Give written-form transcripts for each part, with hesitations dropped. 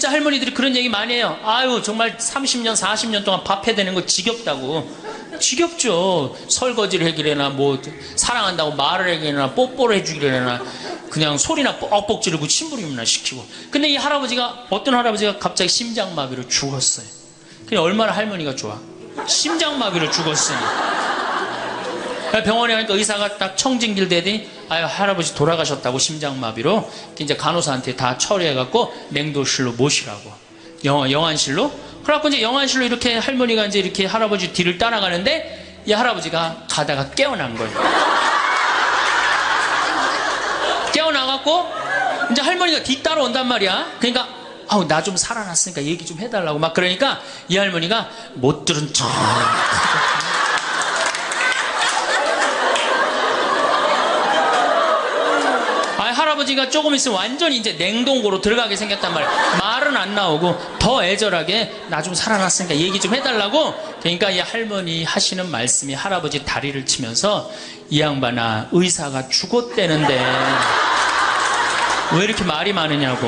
진짜 할머니들이 그런 얘기 많이 해요. 아유 정말 30년 40년 동안 밥 해대는 거 지겹다고. 지겹죠. 설거지를 해기래나 뭐 사랑한다고 말을 해기래나 뽀뽀를 해주기래나 그냥 소리나 뻑뻑 지르고 침부림이나 시키고. 근데 이 할아버지가, 어떤 할아버지가 갑자기 심장마비로 죽었어요. 그냥 얼마나 할머니가 좋아. 심장마비로 죽었으니. 병원에 가니까 의사가 딱 청진길 대더니 아유 할아버지 돌아가셨다고, 심장마비로. 이제 간호사한테 다 처리해갖고 냉동실로 모시라고, 영안실로. 그래갖고 이제 영안실로 이렇게 할머니가 이제 이렇게 할아버지 뒤를 따라가는데 이 할아버지가 가다가 깨어난 거예요. 깨어나갖고 이제 할머니가 뒤 따라온단 말이야. 그러니까 아우 나 좀 살아났으니까 얘기 좀 해달라고 막 그러니까 이 할머니가 못 들은 척. 할아버지가 조금 있으면 완전히 이제 냉동고로 들어가게 생겼단 말이야. 말은 안 나오고 더 애절하게 나 좀 살아났으니까 얘기 좀 해달라고. 그러니까 이 할머니 하시는 말씀이 할아버지 다리를 치면서 이 양반아 의사가 죽었대는데 왜 이렇게 말이 많으냐고.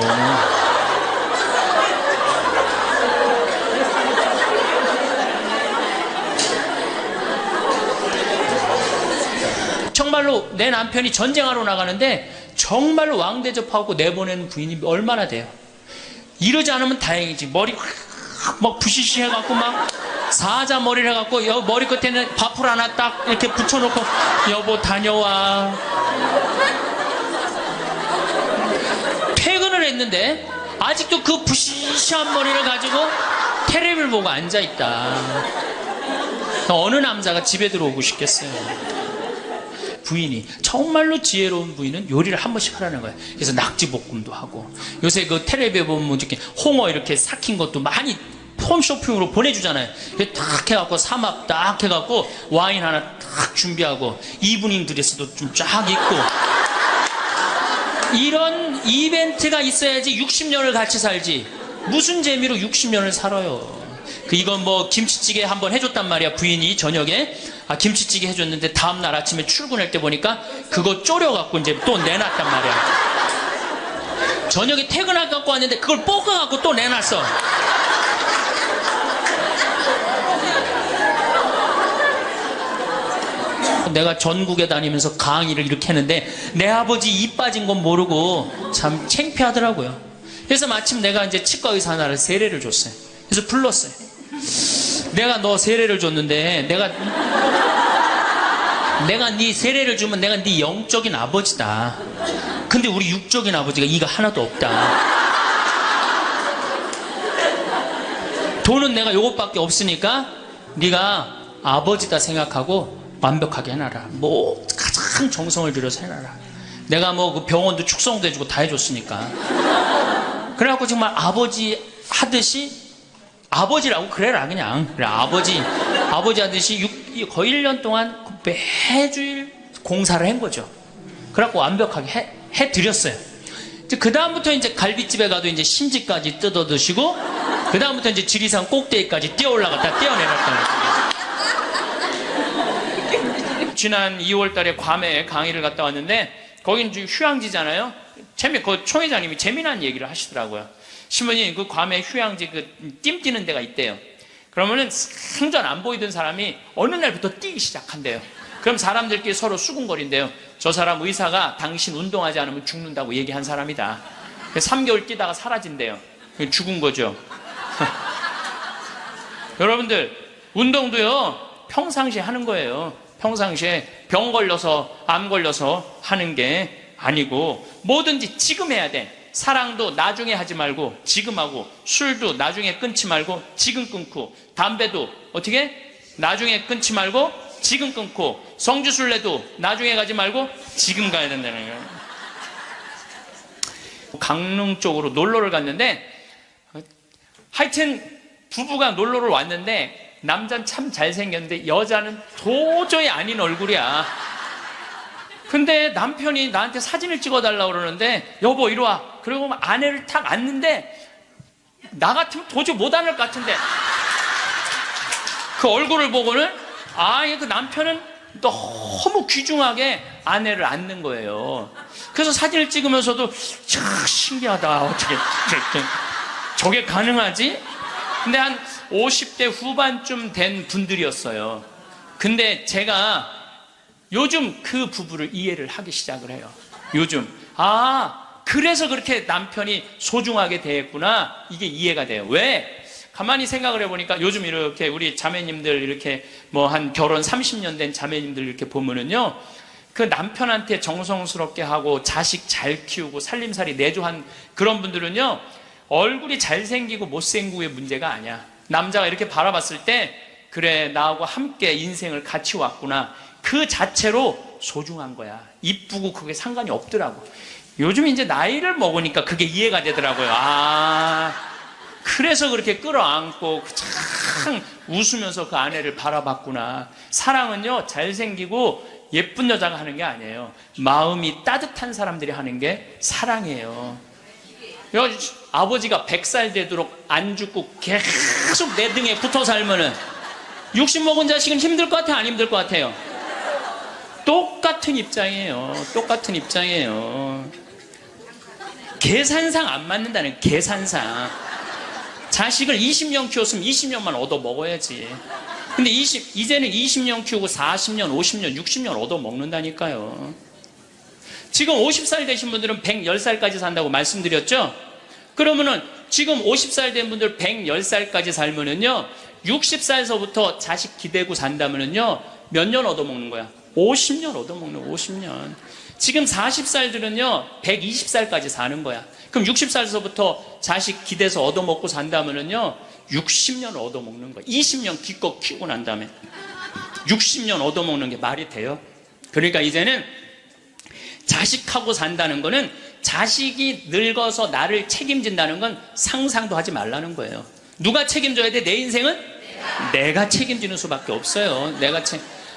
정말로 내 남편이 전쟁하러 나가는데 정말로 왕대접하고 내보내는 부인이 얼마나 돼요. 이러지 않으면 다행이지. 머리 막 부시시 해갖고 막 사자 머리를 해갖고 머리 끝에는 밥풀 하나 딱 이렇게 붙여놓고 여보 다녀와. 퇴근을 했는데 아직도 그 부시시한 머리를 가지고 테레비를 보고 앉아있다. 어느 남자가 집에 들어오고 싶겠어요. 부인이, 정말로 지혜로운 부인은 요리를 한 번씩 하라는 거예요. 그래서 낙지볶음도 하고, 요새 그 텔레비에 보면 이렇게 홍어 이렇게 삭힌 것도 많이 홈쇼핑으로 보내주잖아요. 딱 해갖고 삼합 딱 해갖고 와인 하나 딱 준비하고 이브닝 드레스도 좀 쫙 입고. 이런 이벤트가 있어야지 60년을 같이 살지. 무슨 재미로 60년을 살아요. 이건 뭐 김치찌개 한번 해줬단 말이야, 부인이 저녁에. 김치찌개 해줬는데 다음날 아침에 출근할 때 보니까 그거 졸여갖고 이제 또 내놨단 말이야. 저녁에 퇴근할 갖고 왔는데 그걸 볶아갖고 또 내놨어. 내가 전국에 다니면서 강의를 이렇게 했는데 내 아버지 입 빠진 건 모르고 참 창피하더라고요. 그래서 마침 내가 이제 치과 의사 하나를 세례를 줬어요. 그래서 불렀어요. 내가 너 세례를 줬는데 내가 네 세례를 주면 내가 네 영적인 아버지다. 근데 우리 육적인 아버지가 이가 하나도 없다. 돈은 내가 요것밖에 없으니까 네가 아버지다 생각하고 완벽하게 해놔라. 뭐 가장 정성을 들여서 해놔라. 내가 뭐 그 병원도 축성도 해주고 다 해줬으니까. 그래갖고 정말 아버지 하듯이, 아버지라고 그래라 그냥. 그래 아버지 하듯이 거의 1년 동안 매주일 공사를 한 거죠. 그래갖고 완벽하게 해드렸어요. 그 다음부터 이제 갈비집에 가도 이제 신지까지 뜯어 드시고, 그 다음부터 이제 지리산 꼭대기까지 뛰어 올라갔다 뛰어내렸다. 지난 2월 달에 괌에 강의를 갔다 왔는데, 거긴 휴양지잖아요. 그 총회장님이 재미난 얘기를 하시더라고요. 신부님, 그 괌에 휴양지 띠 뛰는 데가 있대요. 그러면은 생전 안 보이던 사람이 어느 날부터 뛰기 시작한대요. 그럼 사람들끼리 서로 수군거린대요. 저 사람 의사가 당신 운동하지 않으면 죽는다고 얘기한 사람이다. 3개월 뛰다가 사라진대요. 죽은 거죠. 여러분들, 운동도요 평상시에 하는 거예요. 평상시에 병 걸려서 암 걸려서 하는 게 아니고 뭐든지 지금 해야 돼. 사랑도 나중에 하지 말고 지금 하고, 술도 나중에 끊지 말고 지금 끊고, 담배도 어떻게 나중에 끊지 말고 지금 끊고, 성주순례도 나중에 가지 말고 지금 가야 된다는 거예요. 강릉 쪽으로 놀러를 갔는데, 하여튼 부부가 놀러를 왔는데 남자는 참 잘생겼는데 여자는 도저히 아닌 얼굴이야. 근데 남편이 나한테 사진을 찍어달라고 그러는데, 여보 이리 와. 그리고 아내를 탁 안는데 나 같으면 도저히 못 안을 것 같은데, 그 얼굴을 보고는 그 남편은 너무 귀중하게 아내를 안는 거예요. 그래서 사진을 찍으면서도 참 신기하다. 어떻게 저게 가능하지? 근데 한 50대 후반쯤 된 분들이었어요. 근데 제가 요즘 그 부부를 이해를 하기 시작을 해요. 요즘 그래서 그렇게 남편이 소중하게 대했구나, 이게 이해가 돼요. 왜? 가만히 생각을 해보니까 요즘 이렇게 우리 자매님들 이렇게 뭐 한 결혼 30년 된 자매님들 이렇게 보면은요, 그 남편한테 정성스럽게 하고 자식 잘 키우고 살림살이 내조한 그런 분들은요, 얼굴이 잘생기고 못생기고의 문제가 아니야. 남자가 이렇게 바라봤을 때 그래, 나하고 함께 인생을 같이 왔구나, 그 자체로 소중한 거야. 이쁘고 그게 상관이 없더라고. 요즘 이제 나이를 먹으니까 그게 이해가 되더라고요. 그래서 그렇게 끌어안고 참 웃으면서 그 아내를 바라봤구나. 사랑은요, 잘생기고 예쁜 여자가 하는 게 아니에요. 마음이 따뜻한 사람들이 하는 게 사랑이에요. 아버지가 100살 되도록 안 죽고 계속 내 등에 붙어 살면은 60 먹은 자식은 힘들 것 같아요, 안 힘들 것 같아요? 똑같은 입장이에요. 똑같은 입장이에요. 계산상 안 맞는다는, 계산상. 자식을 20년 키웠으면 20년만 얻어 먹어야지. 근데 이제는 20년 키우고 40년, 50년, 60년 얻어 먹는다니까요. 지금 50살 되신 분들은 110살까지 산다고 말씀드렸죠? 그러면은 지금 50살 된 분들 110살까지 살면은요, 60살서부터 자식 기대고 산다면은요, 몇 년 얻어 먹는 거야? 50년 얻어 먹는 거야, 50년. 지금 40살들은요, 120살까지 사는 거야. 그럼 60살서부터 자식 기대서 얻어먹고 산다면은요, 60년 얻어먹는 거야. 20년 기껏 키우고 난 다음에 60년 얻어먹는 게 말이 돼요? 그러니까 이제는 자식하고 산다는 거는, 자식이 늙어서 나를 책임진다는 건 상상도 하지 말라는 거예요. 누가 책임져야 돼? 내 인생은? 내가 책임지는 수밖에 없어요.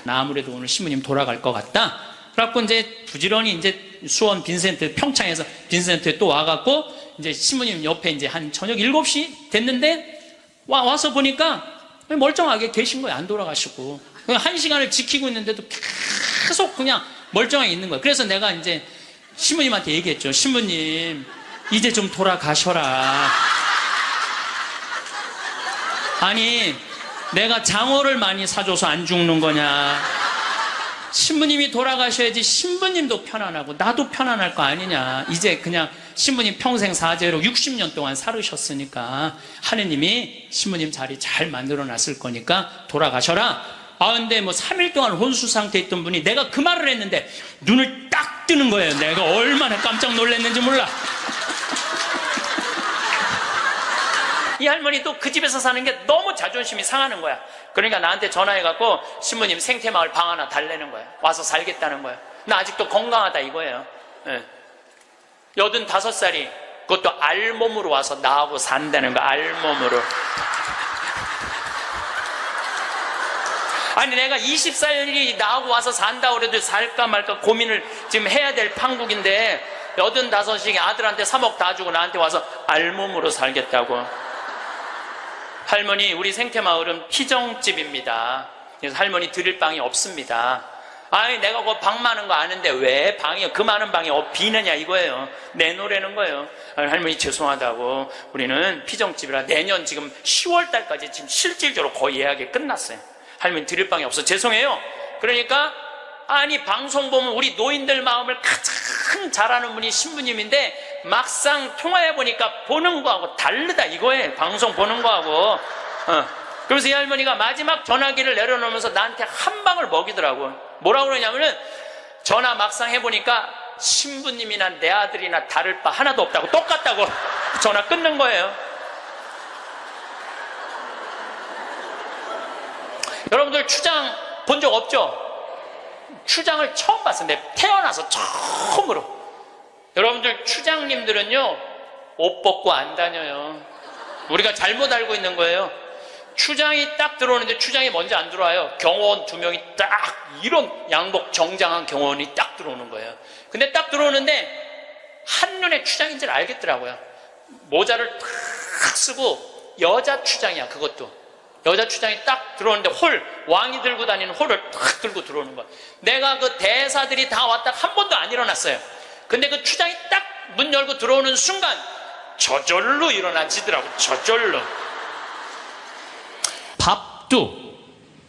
나 아무래도 오늘 신부님 돌아갈 것 같다. 그래갖고 이제 부지런히 이제 수원 빈센트, 평창에서 빈센트에 또 와갖고 이제 신부님 옆에 이제 한 저녁 7시 됐는데 와서 보니까 멀쩡하게 계신 거예요. 안 돌아가시고. 1시간을 지키고 있는데도 계속 그냥 멀쩡하게 있는 거예요. 그래서 내가 이제 신부님한테 얘기했죠. 신부님, 이제 좀 돌아가셔라. 아니, 내가 장어를 많이 사줘서 안 죽는 거냐? 신부님이 돌아가셔야지 신부님도 편안하고 나도 편안할 거 아니냐. 이제 그냥 신부님 평생 사죄로 60년 동안 살으셨으니까 하느님이 신부님 자리 잘 만들어 놨을 거니까 돌아가셔라. 근데 뭐 3일 동안 혼수 상태에 있던 분이 내가 그 말을 했는데 눈을 딱 뜨는 거예요. 내가 얼마나 깜짝 놀랐는지 몰라. 이 할머니도 그 집에서 사는 게 너무 자존심이 상하는 거야. 그러니까 나한테 전화해갖고 신부님 생태마을 방 하나 달래는 거야. 와서 살겠다는 거야. 나 아직도 건강하다 이거예요. 85살이 그것도 알몸으로 와서 나하고 산다는 거야. 알몸으로. 아니, 내가 20살이 나하고 와서 산다고 그래도 살까 말까 고민을 지금 해야 될 판국인데 85이 아들한테 3억 다 주고 나한테 와서 알몸으로 살겠다고. 할머니, 우리 생태마을은 피정집입니다. 그래서 할머니 드릴 방이 없습니다. 아니, 내가 그 방 많은 거 아는데 왜 방이, 그 많은 방이 비느냐 이거예요. 내놓으라는 거예요. 할머니 죄송하다고, 우리는 피정집이라 내년 지금 10월 달까지 지금 실질적으로 거의 예약이 끝났어요. 할머니 드릴 방이 없어. 죄송해요. 그러니까 아니, 방송 보면 우리 노인들 마음을 가장 잘하는 분이 신부님인데 막상 통화해보니까 보는 거하고 다르다 이거예요. 방송 보는 거하고. 그래서 이 할머니가 마지막 전화기를 내려놓으면서 나한테 한 방을 먹이더라고. 뭐라고 그러냐면은, 전화 막상 해보니까 신부님이나 내 아들이나 다를 바 하나도 없다고, 똑같다고 전화 끊는 거예요. 여러분들 추장 본 적 없죠? 추장을 처음 봤어요. 태어나서 처음으로. 여러분들 추장님들은요, 옷 벗고 안 다녀요. 우리가 잘못 알고 있는 거예요. 추장이 딱 들어오는데 추장이 먼저 안 들어와요. 경호원 2명이 딱, 이런 양복 정장한 경호원이 딱 들어오는 거예요. 근데 딱 들어오는데 한눈에 추장인 줄 알겠더라고요. 모자를 탁 쓰고, 여자 추장이야. 그것도 여자 추장이 딱 들어오는데, 왕이 들고 다니는 홀을 탁 들고 들어오는 거야. 내가 그 대사들이 다 왔다 한 번도 안 일어났어요. 근데 그 추장이 딱 문 열고 들어오는 순간 저절로 일어나지더라고. 저절로.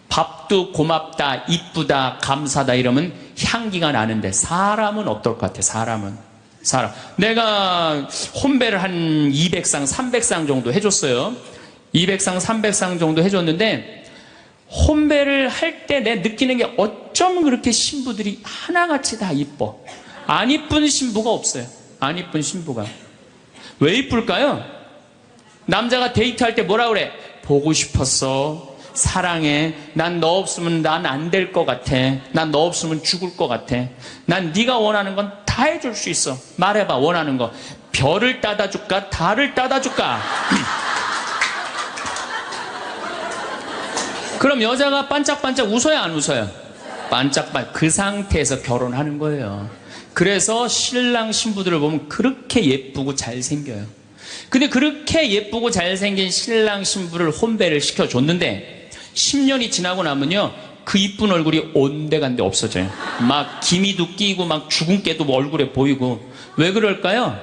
밥도 고맙다, 이쁘다, 감사다 이러면 향기가 나는데 사람은 어떨 것 같아? 사람. 내가 혼배를 한 200상, 300상 정도 해줬어요. 200상, 300상 정도 해줬는데 혼배를 할 때 내 느끼는 게 어쩜 그렇게 신부들이 하나같이 다 이뻐. 안 이쁜 신부가 없어요. 안 이쁜 신부가. 왜 이쁠까요? 남자가 데이트할 때 뭐라 그래? 보고 싶었어. 사랑해. 난 너 없으면 난 안 될 것 같아. 난 너 없으면 죽을 것 같아. 난 네가 원하는 건 다 해줄 수 있어. 말해봐, 원하는 거. 별을 따다 줄까? 달을 따다 줄까? 그럼 여자가 반짝반짝 웃어요, 안 웃어요? 반짝반짝. 그 상태에서 결혼하는 거예요. 그래서 신랑 신부들을 보면 그렇게 예쁘고 잘생겨요. 근데 그렇게 예쁘고 잘생긴 신랑 신부를 혼배를 시켜줬는데 10년이 지나고 나면요, 그 이쁜 얼굴이 온데간데 없어져요. 막 기미도 끼고 막 주근깨도 얼굴에 보이고. 왜 그럴까요?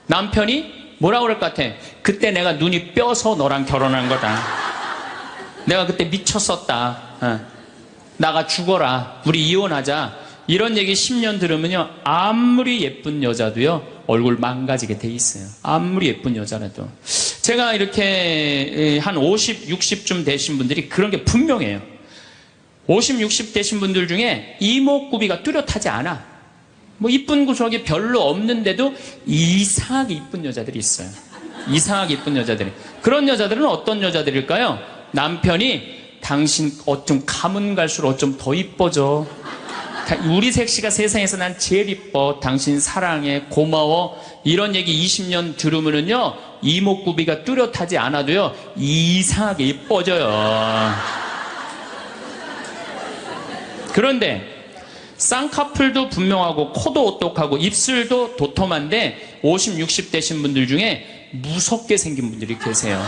남편이 뭐라 그럴 것 같아? 그때 내가 눈이 뼈서 너랑 결혼한 거다. 내가 그때 미쳤었다. 나가 죽어라. 우리 이혼하자. 이런 얘기 10년 들으면요, 아무리 예쁜 여자도요, 얼굴 망가지게 돼 있어요. 아무리 예쁜 여자라도. 제가 이렇게 한 50, 60쯤 되신 분들이 그런 게 분명해요. 50, 60 되신 분들 중에 이목구비가 뚜렷하지 않아. 뭐 이쁜 구석이 별로 없는데도 이상하게 이쁜 여자들이 있어요. 이상하게 이쁜 여자들이. 그런 여자들은 어떤 여자들일까요? 남편이 당신 어쩜 가면 갈수록 어쩜 더 이뻐져. 우리 색시가 세상에서 난 제일 이뻐. 당신 사랑해. 고마워. 이런 얘기 20년 들으면은요, 이목구비가 뚜렷하지 않아도요, 이상하게 이뻐져요. 그런데 쌍꺼풀도 분명하고 코도 오똑하고 입술도 도톰한데 50, 60 되신 분들 중에 무섭게 생긴 분들이 계세요.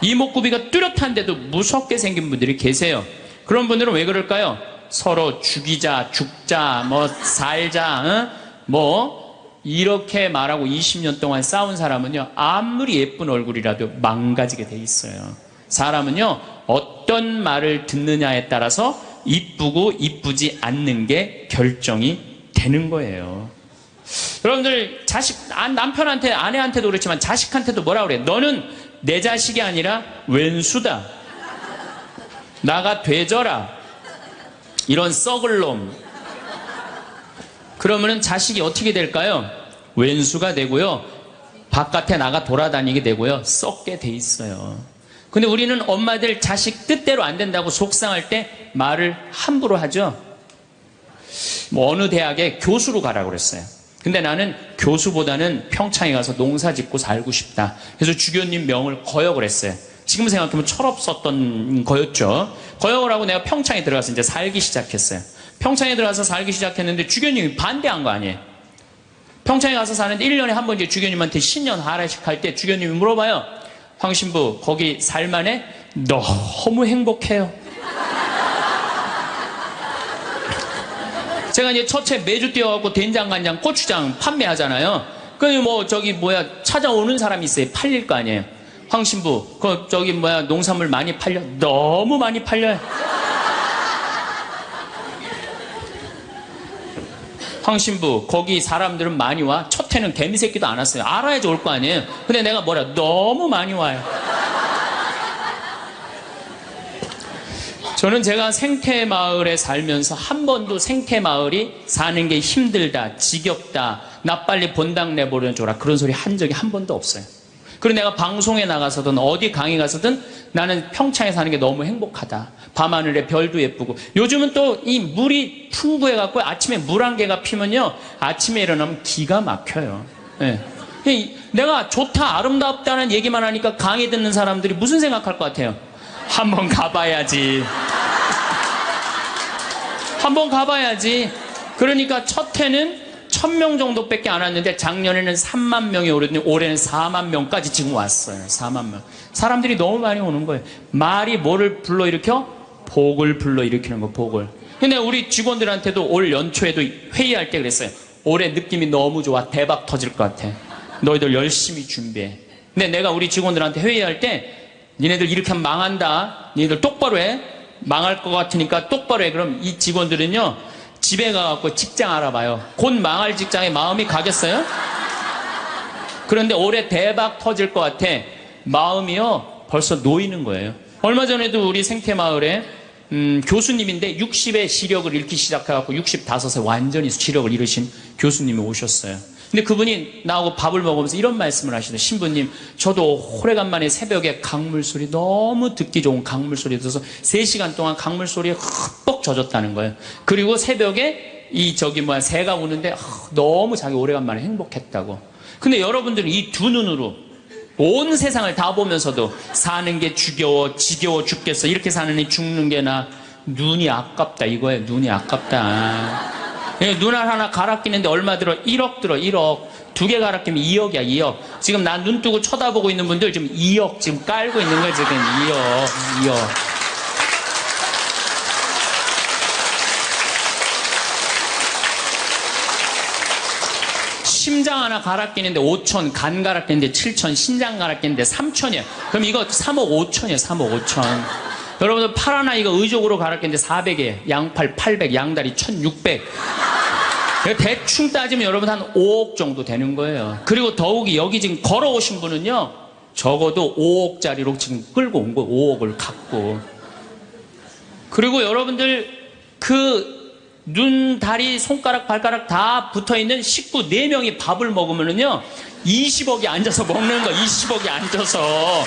이목구비가 뚜렷한데도 무섭게 생긴 분들이 계세요. 그런 분들은 왜 그럴까요? 서로 죽이자, 죽자, 뭐 살자, 뭐 이렇게 말하고 20년 동안 싸운 사람은요, 아무리 예쁜 얼굴이라도 망가지게 돼 있어요. 사람은요, 어떤 말을 듣느냐에 따라서 이쁘고 이쁘지 않는 게 결정이 되는 거예요. 여러분들 남편한테, 아내한테도 그렇지만 자식한테도 뭐라 그래? 너는 내 자식이 아니라 왼수다. 나가 되져라. 이런 썩을 놈. 그러면은 자식이 어떻게 될까요? 왼수가 되고요, 바깥에 나가 돌아다니게 되고요, 썩게 돼 있어요. 근데 우리는 엄마들 자식 뜻대로 안 된다고 속상할 때 말을 함부로 하죠. 뭐 어느 대학에 교수로 가라고 그랬어요. 근데 나는 교수보다는 평창에 가서 농사 짓고 살고 싶다. 그래서 주교님 명을 거역을 했어요. 지금 생각하면 철없었던 거였죠. 거역을 하고 내가 평창에 들어가서 이제 살기 시작했어요. 평창에 들어가서 살기 시작했는데 주교님이 반대한 거 아니에요. 평창에 가서 사는데 1년에 한 번 이제 주교님한테 신년 하례식 할 때 주교님이 물어봐요. 황 신부, 거기 살만해? 너무 행복해요. 제가 이제 첫째 매주 뛰어갖고 된장, 간장, 고추장 판매하잖아요. 찾아오는 사람이 있어요. 팔릴 거 아니에요. 황 신부, 농산물 많이 팔려? 너무 많이 팔려요. 황 신부, 거기 사람들은 많이 와? 첫 해는 개미 새끼도 안 왔어요. 알아야지 올 거 아니에요. 근데 내가 너무 많이 와요. 저는 제가 생태마을에 살면서 한 번도 생태마을이 사는 게 힘들다, 지겹다, 나 빨리 본당 내보내줘라, 그런 소리 한 적이 한 번도 없어요. 그리고 내가 방송에 나가서든 어디 강의 가서든 나는 평창에 사는 게 너무 행복하다. 밤하늘에 별도 예쁘고. 요즘은 또 이 물이 풍부해갖고 아침에 물 한 개가 피면요, 아침에 일어나면 기가 막혀요. 네. 내가 좋다, 아름답다는 얘기만 하니까 강의 듣는 사람들이 무슨 생각할 것 같아요? 한번 가봐야지. 한번 가봐야지. 그러니까 첫 해는 1000명 정도밖에 안 왔는데 작년에는 3만 명이 오르더니 올해는 4만 명까지 지금 왔어요. 4만 명. 사람들이 너무 많이 오는 거예요. 말이 뭐를 불러일으켜? 복을 불러일으키는 거, 복을. 근데 우리 직원들한테도 올 연초에도 회의할 때 그랬어요. 올해 느낌이 너무 좋아. 대박 터질 것 같아. 너희들 열심히 준비해. 근데 내가 우리 직원들한테 회의할 때 니네들 이렇게 하면 망한다. 니네들 똑바로 해. 망할 것 같으니까 똑바로 해. 그럼 이 직원들은요, 집에 가갖고 직장 알아봐요. 곧 망할 직장에 마음이 가겠어요? 그런데 올해 대박 터질 것 같아. 마음이요, 벌써 놓이는 거예요. 얼마 전에도 우리 생태마을에 교수님인데 60에 시력을 잃기 시작해갖고 65세 완전히 시력을 잃으신 교수님이 오셨어요. 근데 그분이 나하고 밥을 먹으면서 이런 말씀을 하시더라고요. 신부님, 저도 오래간만에 새벽에 강물 소리, 너무 듣기 좋은 강물 소리 들어서 3시간 동안 강물 소리에 흠뻑 젖었다는 거예요. 그리고 새벽에 새가 우는데 너무 자기 오래간만에 행복했다고. 근데 여러분들은 이 두 눈으로 온 세상을 다 보면서도 사는 게 지겨워 죽겠어. 이렇게 사는 게 죽는 게 나. 눈이 아깝다 이거예요. 눈이 아깝다. 눈알 하나 갈아 끼는데 얼마 들어? 1억 들어. 1억. 2개 갈아 끼면 2억이야. 2억. 지금 난 눈 뜨고 쳐다보고 있는 분들 지금 2억 지금 깔고 있는 거예요. 지금 2억. 심장 하나 갈아 끼는데 5천, 간 갈아 끼는데 7천, 신장 갈아 끼는데 3천이야. 그럼 이거 3억 5천이야. 3억 5천. 여러분들 팔 하나 이거 의족으로 갈아 끼는데 400이에요. 양팔 800, 양다리 1600. 대충 따지면 여러분 한 5억 정도 되는 거예요. 그리고 더욱이 여기 지금 걸어오신 분은요, 적어도 5억짜리로 지금 끌고 온 거예요. 5억을 갖고. 그리고 여러분들 눈, 다리, 손가락, 발가락 다 붙어있는 식구 4명이 밥을 먹으면은요, 20억이 앉아서 먹는 거, 20억이 앉아서.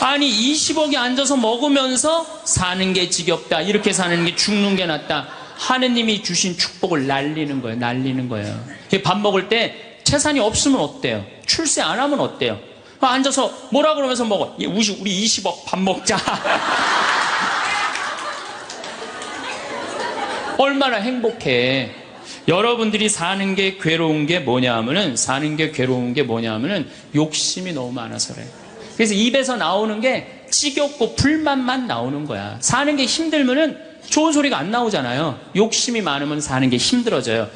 아니, 20억이 앉아서 먹으면서 사는 게 지겹다, 이렇게 사는 게 죽는 게 낫다. 하느님이 주신 축복을 날리는 거예요. 날리는 거예요. 밥 먹을 때 재산이 없으면 어때요? 출세 안 하면 어때요? 앉아서 뭐라 그러면서 먹어. 우리 20억 밥 먹자. 얼마나 행복해. 여러분들이 사는 게 괴로운 게 뭐냐면은 욕심이 너무 많아서 그래. 그래서 입에서 나오는 게 지겹고 불만만 나오는 거야. 사는 게 힘들면은 좋은 소리가 안 나오잖아요. 욕심이 많으면 사는 게 힘들어져요.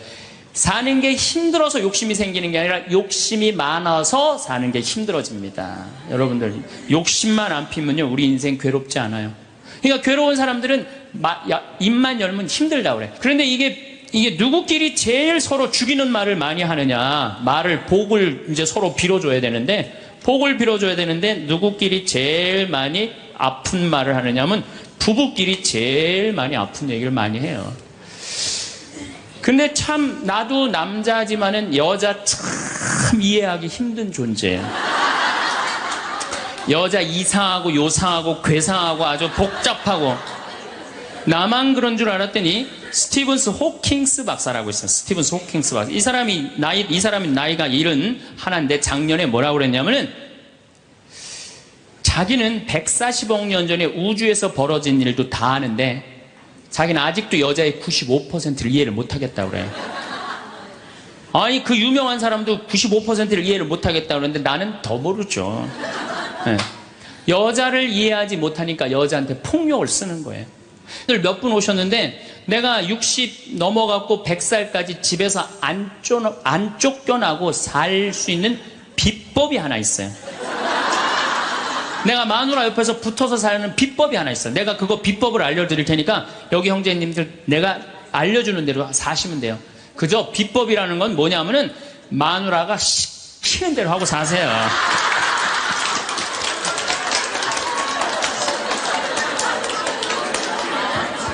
사는 게 힘들어서 욕심이 생기는 게 아니라 욕심이 많아서 사는 게 힘들어집니다. 여러분들 욕심만 안 피면요, 우리 인생 괴롭지 않아요. 그러니까 괴로운 사람들은 입만 열면 힘들다 그래. 그런데 이게 누구끼리 제일 서로 죽이는 말을 많이 하느냐. 복을 이제 서로 빌어줘야 되는데, 누구끼리 제일 많이 아픈 말을 하느냐면 부부끼리 제일 많이 아픈 얘기를 많이 해요. 근데 참 나도 남자지만은 여자 참 이해하기 힘든 존재예요. 여자 이상하고 요상하고 괴상하고 아주 복잡하고. 나만 그런 줄 알았더니 스티븐스 호킹스 박사라고 있어요. 스티븐스 호킹스 박사. 이 사람이 나이가 71인데 작년에 뭐라고 그랬냐면은, 자기는 140억 년 전에 우주에서 벌어진 일도 다 아는데 자기는 아직도 여자의 95%를 이해를 못하겠다고 그래요. 아니, 그 유명한 사람도 95%를 이해를 못하겠다고 그러는데 나는 더 모르죠. 네. 여자를 이해하지 못하니까 여자한테 폭력을 쓰는 거예요. 몇 분 오셨는데 내가 60 넘어갖고 100살까지 집에서 안 쫓겨나고 살 수 있는 비법이 하나 있어요. 내가 마누라 옆에서 붙어서 사는 비법이 하나 있어. 내가 그거 비법을 알려드릴 테니까 여기 형제님들 내가 알려주는 대로 사시면 돼요. 그저 비법이라는 건 뭐냐면은 마누라가 시키는 대로 하고 사세요.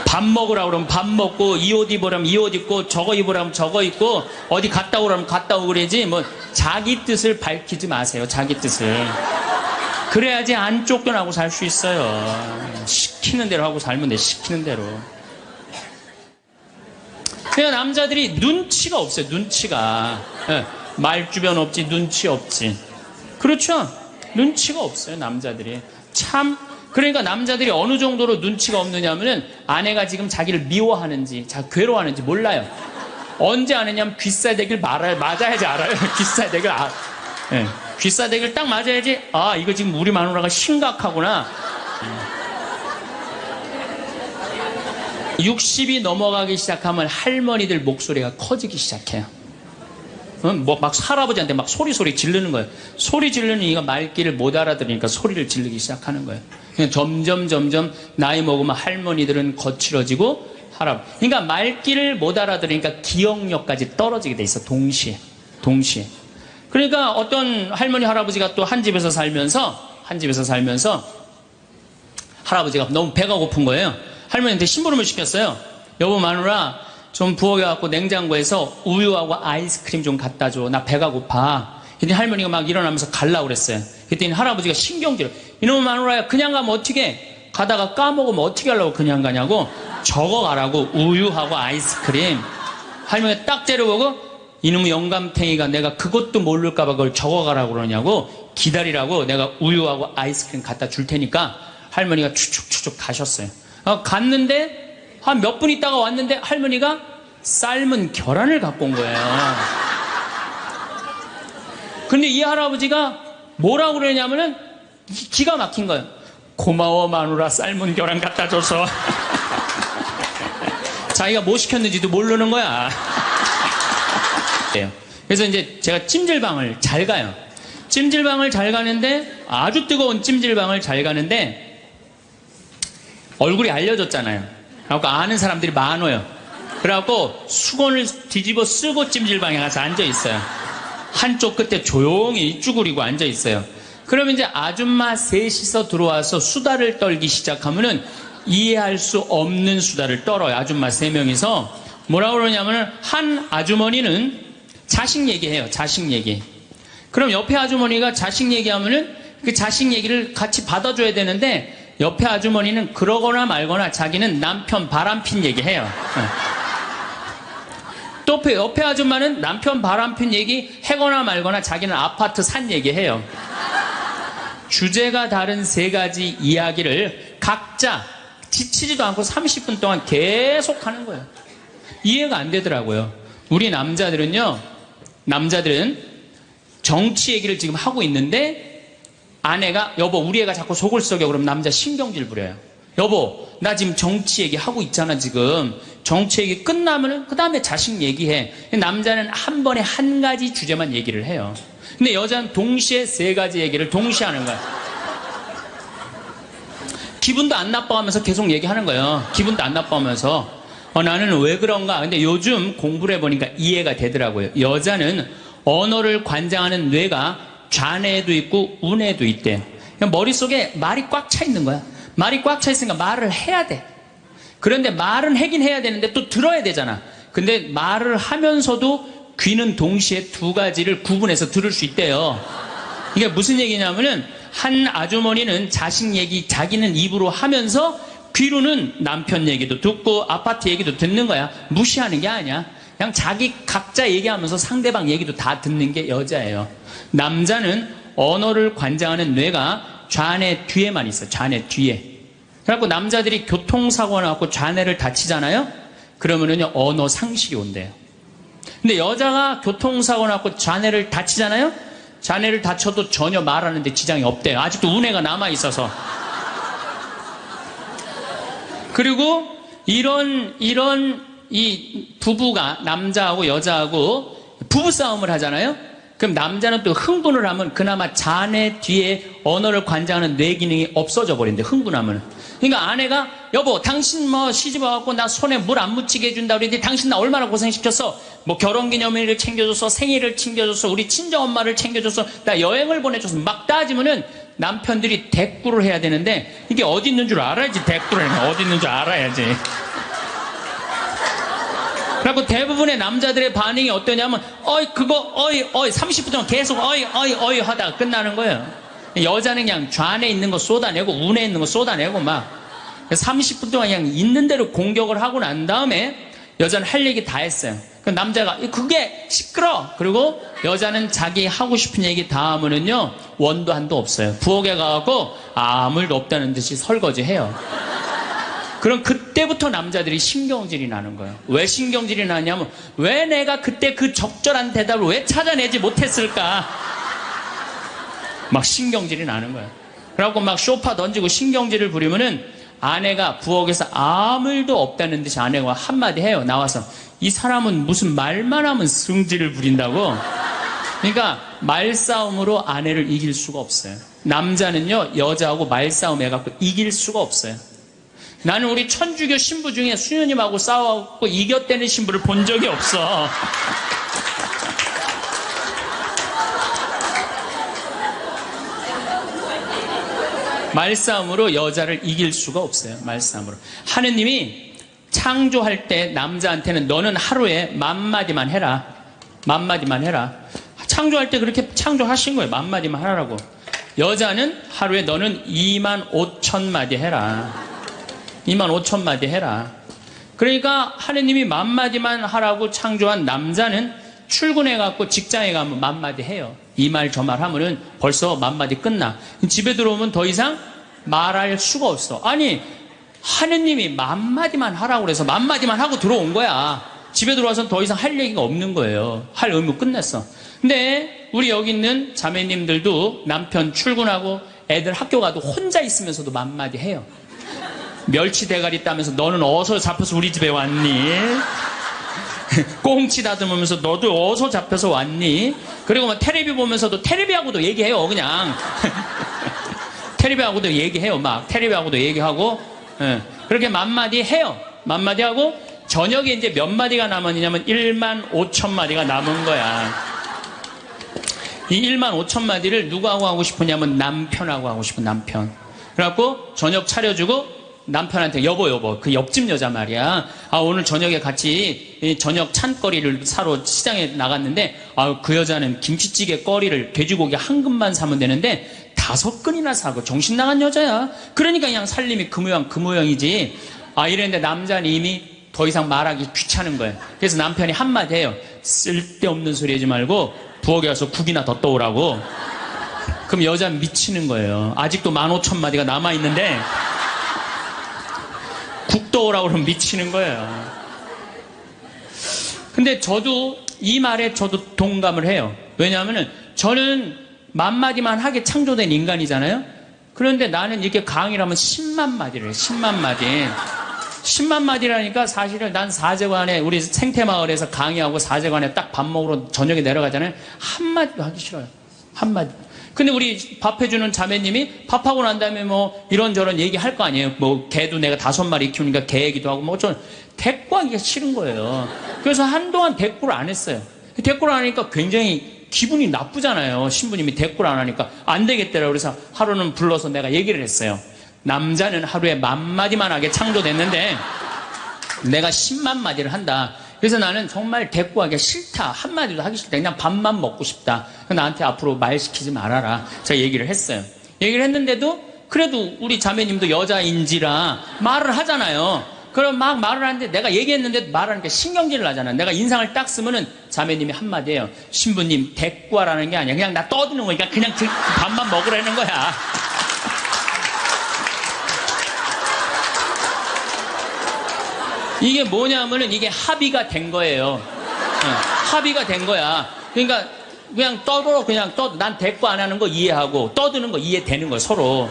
밥 먹으라고 그러면 밥 먹고, 이 옷 입으라면 이 옷 입고, 저거 입으라면 저거 입고, 어디 갔다 오라면 갔다 오고 그러지, 자기 뜻을 밝히지 마세요. 자기 뜻을. 그래야지 안 쫓겨나고 살 수 있어요. 시키는 대로 하고 살면 돼. 시키는 대로. 그냥 남자들이 눈치가 없어요. 눈치가. 말주변 없지, 눈치 없지. 그렇죠? 눈치가 없어요. 남자들이. 그러니까 남자들이 어느 정도로 눈치가 없느냐면은 아내가 지금 자기를 미워하는지, 괴로워하는지 몰라요. 언제 아느냐면 귀싸대기를 맞아야지 알아요. 귀싸대기를 딱 맞아야지, 이거 지금 우리 마누라가 심각하구나. 60이 넘어가기 시작하면 할머니들 목소리가 커지기 시작해요. 뭐 막 할아버지한테 막 소리 지르는 거예요. 소리 지르는 이가 말귀를 못 알아들으니까 소리를 지르기 시작하는 거예요. 그냥 점점 나이 먹으면 할머니들은 거칠어지고 그러니까 말귀를 못 알아들으니까 기억력까지 떨어지게 돼 있어. 동시에. 그러니까 어떤 할머니 할아버지가 또 한 집에서 살면서 할아버지가 너무 배가 고픈 거예요. 할머니한테 심부름을 시켰어요. 여보 마누라 좀 부엌에갖고 냉장고에서 우유하고 아이스크림 좀 갖다 줘. 나 배가 고파. 그랬더니 할머니가 막 일어나면서 가려고 그랬어요. 그랬더니 할아버지가 신경질을. 이놈의 마누라야 그냥 가면 어떻게 가다가 까먹으면 어떻게 하려고 그냥 가냐고. 적어가라고. 우유하고 아이스크림. 할머니가 딱 째려보고 이놈의 영감탱이가 내가 그것도 모를까봐 그걸 적어가라고 그러냐고. 기다리라고 내가 우유하고 아이스크림 갖다 줄 테니까. 할머니가 추측 가셨어요. 갔는데 한 몇 분 있다가 왔는데 할머니가 삶은 계란을 갖고 온 거예요. 근데 이 할아버지가 뭐라고 그러냐면은 기가 막힌 거예요. 고마워 마누라 삶은 계란 갖다 줘서. 자기가 뭐 시켰는지도 모르는 거야. 그래서 이제 제가 찜질방을 잘 가요. 찜질방을 잘 가는데 아주 뜨거운 찜질방을 잘 가는데 얼굴이 알려졌잖아요. 그래갖고 아는 사람들이 많아요. 그래갖고 수건을 뒤집어 쓰고 찜질방에 가서 앉아있어요. 한쪽 끝에 조용히 쭈그리고 앉아있어요. 그러면 이제 아줌마 셋이서 들어와서 수다를 떨기 시작하면은 이해할 수 없는 수다를 떨어요. 아줌마 3명이서. 뭐라고 그러냐면은 한 아주머니는 자식 얘기해요. 자식 얘기. 그럼 옆에 아주머니가 자식 얘기하면은 그 자식 얘기를 같이 받아줘야 되는데 옆에 아주머니는 그러거나 말거나 자기는 남편 바람핀 얘기해요. 또 옆에 아줌마는 남편 바람핀 얘기 해거나 말거나 자기는 아파트 산 얘기해요. 주제가 다른 3가지 이야기를 각자 지치지도 않고 30분 동안 계속 하는 거예요. 이해가 안 되더라고요. 우리 남자들은 정치 얘기를 지금 하고 있는데 아내가 여보 우리 애가 자꾸 속을 썩여 그러면 남자 신경질 부려요. 여보 나 지금 정치 얘기하고 있잖아. 지금 정치 얘기 끝나면은 그 다음에 자식 얘기해. 남자는 한 번에 한 가지 주제만 얘기를 해요. 근데 여자는 동시에 3가지 얘기를 동시에 하는 거야. 기분도 안 나빠하면서 계속 얘기하는 거예요. 기분도 안 나빠하면서 나는 왜 그런가. 근데 요즘 공부를 해보니까 이해가 되더라고요. 여자는 언어를 관장하는 뇌가 좌뇌도 있고 우뇌도 있대요. 머릿속에 말이 꽉 차 있는 거야. 말이 꽉 차 있으니까 말을 해야 돼. 그런데 말은 하긴 해야 되는데 또 들어야 되잖아. 근데 말을 하면서도 귀는 동시에 2가지를 구분해서 들을 수 있대요. 이게 무슨 얘기냐면은 한 아주머니는 자식 얘기 자기는 입으로 하면서 귀로는 남편 얘기도 듣고 아파트 얘기도 듣는 거야. 무시하는 게 아니야. 그냥 자기 각자 얘기하면서 상대방 얘기도 다 듣는 게 여자예요. 남자는 언어를 관장하는 뇌가 좌뇌 뒤에만 있어요. 좌뇌 뒤에. 그래갖고 남자들이 교통사고 나갖고 좌뇌를 다치잖아요. 그러면은요 언어 상실이 온대요. 근데 여자가 교통사고 나갖고 좌뇌를 다치잖아요. 좌뇌를 다쳐도 전혀 말하는데 지장이 없대요. 아직도 우뇌가 남아있어서. 그리고 이런 이 부부가 남자하고 여자하고 부부싸움을 하잖아요. 그럼 남자는 또 흥분을 하면 그나마 자네 뒤에 언어를 관장하는 뇌 기능이 없어져 버린대. 흥분하면. 그러니까 아내가 여보 당신 뭐 시집 와갖고 나 손에 물 안 묻히게 해준다 그랬는데 당신 나 얼마나 고생시켰어. 뭐 결혼기념일을 챙겨줬어. 생일을 챙겨줬어. 우리 친정엄마를 챙겨줬어. 나 여행을 보내줬어. 막 따지면은 남편들이 대꾸를 해야 되는데 이게 어디 있는 줄 알아야지. 대꾸를 하면 어디 있는 줄 알아야지. 그리고 대부분의 남자들의 반응이 어떠냐면 그거 30분 동안 계속 어이 하다가 끝나는 거예요. 여자는 그냥 좌뇌에 있는 거 쏟아내고 우뇌에 있는 거 쏟아내고 막 30분 동안 그냥 있는 대로 공격을 하고 난 다음에 여자는 할 얘기 다 했어요. 그 남자가 그게 시끄러. 그리고 여자는 자기 하고 싶은 얘기 다 하면은요 원도 한도 없어요. 부엌에 가고 아무 일도 없다는 듯이 설거지해요. 그럼 그때부터 남자들이 신경질이 나는 거예요. 왜 신경질이 나냐면 왜 내가 그때 그 적절한 대답을 왜 찾아내지 못했을까? 막 신경질이 나는 거예요. 그래갖고 막 쇼파 던지고 신경질을 부리면은 아내가 부엌에서 아무 일도 없다는 듯이 아내가 한마디 해요. 나와서. 이 사람은 무슨 말만 하면 승질을 부린다고. 그러니까 말싸움으로 아내를 이길 수가 없어요. 남자는요, 여자하고 말싸움 해갖고 이길 수가 없어요. 나는 우리 천주교 신부 중에 수녀님하고 싸워갖고 이겼다는 신부를 본 적이 없어. 말싸움으로 여자를 이길 수가 없어요. 말싸움으로. 하느님이 창조할 때 남자한테는 너는 하루에 10,000마디만 해라. 10,000마디만 해라. 창조할 때 그렇게 창조하신 거예요. 10,000마디만 하라고. 여자는 하루에 너는 25,000마디 해라. 25,000마디 해라. 그러니까 하느님이 10,000마디만 하라고 창조한 남자는 출근해갖고 직장에 가면 10,000마디 해요. 이 말 저 말 하면은 벌써 10,000마디 끝나. 집에 들어오면 더 이상 말할 수가 없어. 아니, 하느님이 10,000마디만 하라고 그래서 10,000마디만 하고 들어온 거야. 집에 들어와서는 더 이상 할 얘기가 없는 거예요. 할 의무 끝냈어. 근데 우리 여기 있는 자매님들도 남편 출근하고 애들 학교 가도 혼자 있으면서도 10,000마디 해요. 멸치 대가리 따면서 너는 어디서 잡혀서 우리 집에 왔니? 꽁치 다듬으면서 너도 어디서 잡혀서 왔니? 그리고 막 테레비 보면서도 테레비하고도 얘기해요. 그냥 테레비하고도 얘기해요. 막 테레비하고도 얘기하고 그렇게 10,000마디 해요. 10,000마디 하고 저녁에 이제 몇 마디가 남았냐면 15,000마디가 남은 거야. 이 15,000마디를 누구하고 하고 싶으냐면 남편하고 하고 싶은 남편. 그래갖고 저녁 차려주고 남편한테 여보 그 옆집 여자 말이야. 아 오늘 저녁에 같이 저녁 찬거리를 사러 시장에 나갔는데 그 여자는 김치찌개 거리를 돼지고기 한 근만 사면 되는데 5근이나 사고 정신 나간 여자야. 그러니까 그냥 살림이 그 모양이지. 이랬는데 남자는 이미 더 이상 말하기 귀찮은 거예요. 그래서 남편이 한마디 해요. 쓸데없는 소리 하지 말고 부엌에 가서 국이나 더 떠오라고. 그럼 여자는 미치는 거예요. 아직도 15,000마디가 남아있는데 국 떠오라고 그러면 미치는 거예요. 근데 저도 이 말에 저도 동감을 해요. 왜냐하면 저는 10,000마디만 하게 창조된 인간이잖아요. 그런데 나는 이렇게 강의를 하면 100,000마디를 해요. 100,000마디. 100,000마디라니까 사실은 난 사제관에 우리 생태마을에서 강의하고 사제관에 딱 밥 먹으러 저녁에 내려가잖아요. 한마디도 하기 싫어요. 한마디. 근데 우리 밥 해주는 자매님이 밥하고 난 다음에 뭐 이런저런 얘기할 거 아니에요. 뭐 개도 내가 5마리 키우니까 개 얘기도 하고 뭐 좀 대꾸하기가 싫은 거예요. 그래서 한동안 대꾸를 안 했어요. 대꾸를 안 하니까 굉장히 기분이 나쁘잖아요. 신부님이 대꾸를 안 하니까 안 되겠더라고요. 그래서 하루는 불러서 내가 얘기를 했어요. 남자는 하루에 10,000마디만 하게 창조됐는데 내가 100,000마디를 한다. 그래서 나는 정말 대꾸하기가 싫다. 한마디도 하기 싫다. 그냥 밥만 먹고 싶다. 나한테 앞으로 말 시키지 말아라. 제가 얘기를 했어요. 얘기를 했는데도 그래도 우리 자매님도 여자인지라 말을 하잖아요. 그럼 막 말을 하는데 내가 얘기했는데 말하니까 신경질을 나잖아. 내가 인상을 딱 쓰면은 자매님이 한마디 해요. 신부님 대꾸하라는 게 아니야. 그냥 나 떠드는 거니까 그냥 밥만 먹으라는 거야. 이게 뭐냐면은 이게 합의가 된 거예요. 합의가 된 거야. 그러니까 그냥 떠들어 그냥 난 대꾸 안 하는 거 이해하고 떠드는 거 이해되는 거예요. 서로.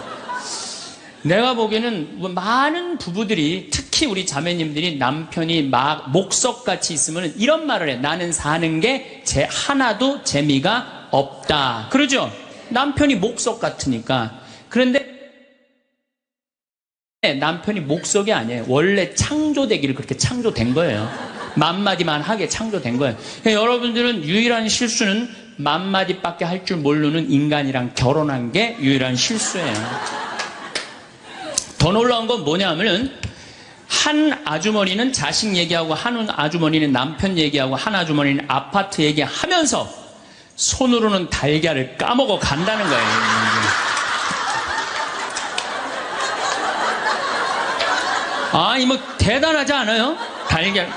내가 보기에는 많은 부부들이 특히 우리 자매님들이 남편이 막 목석같이 있으면 이런 말을 해. 나는 사는 게 하나도 재미가 없다. 그러죠? 남편이 목석 같으니까. 그런데 남편이 목석이 아니에요. 원래 창조되기를 그렇게 창조된 거예요. 10,000마디만 하게 창조된 거예요. 그러니까 여러분들은 유일한 실수는 10,000마디밖에 할 줄 모르는 인간이랑 결혼한 게 유일한 실수예요. 더 놀라운 건 뭐냐면은 한 아주머니는 자식 얘기하고 한 아주머니는 남편 얘기하고 한 아주머니는 아파트 얘기하면서 손으로는 달걀을 까먹어 간다는 거예요. 뭐 대단하지 않아요? 달걀.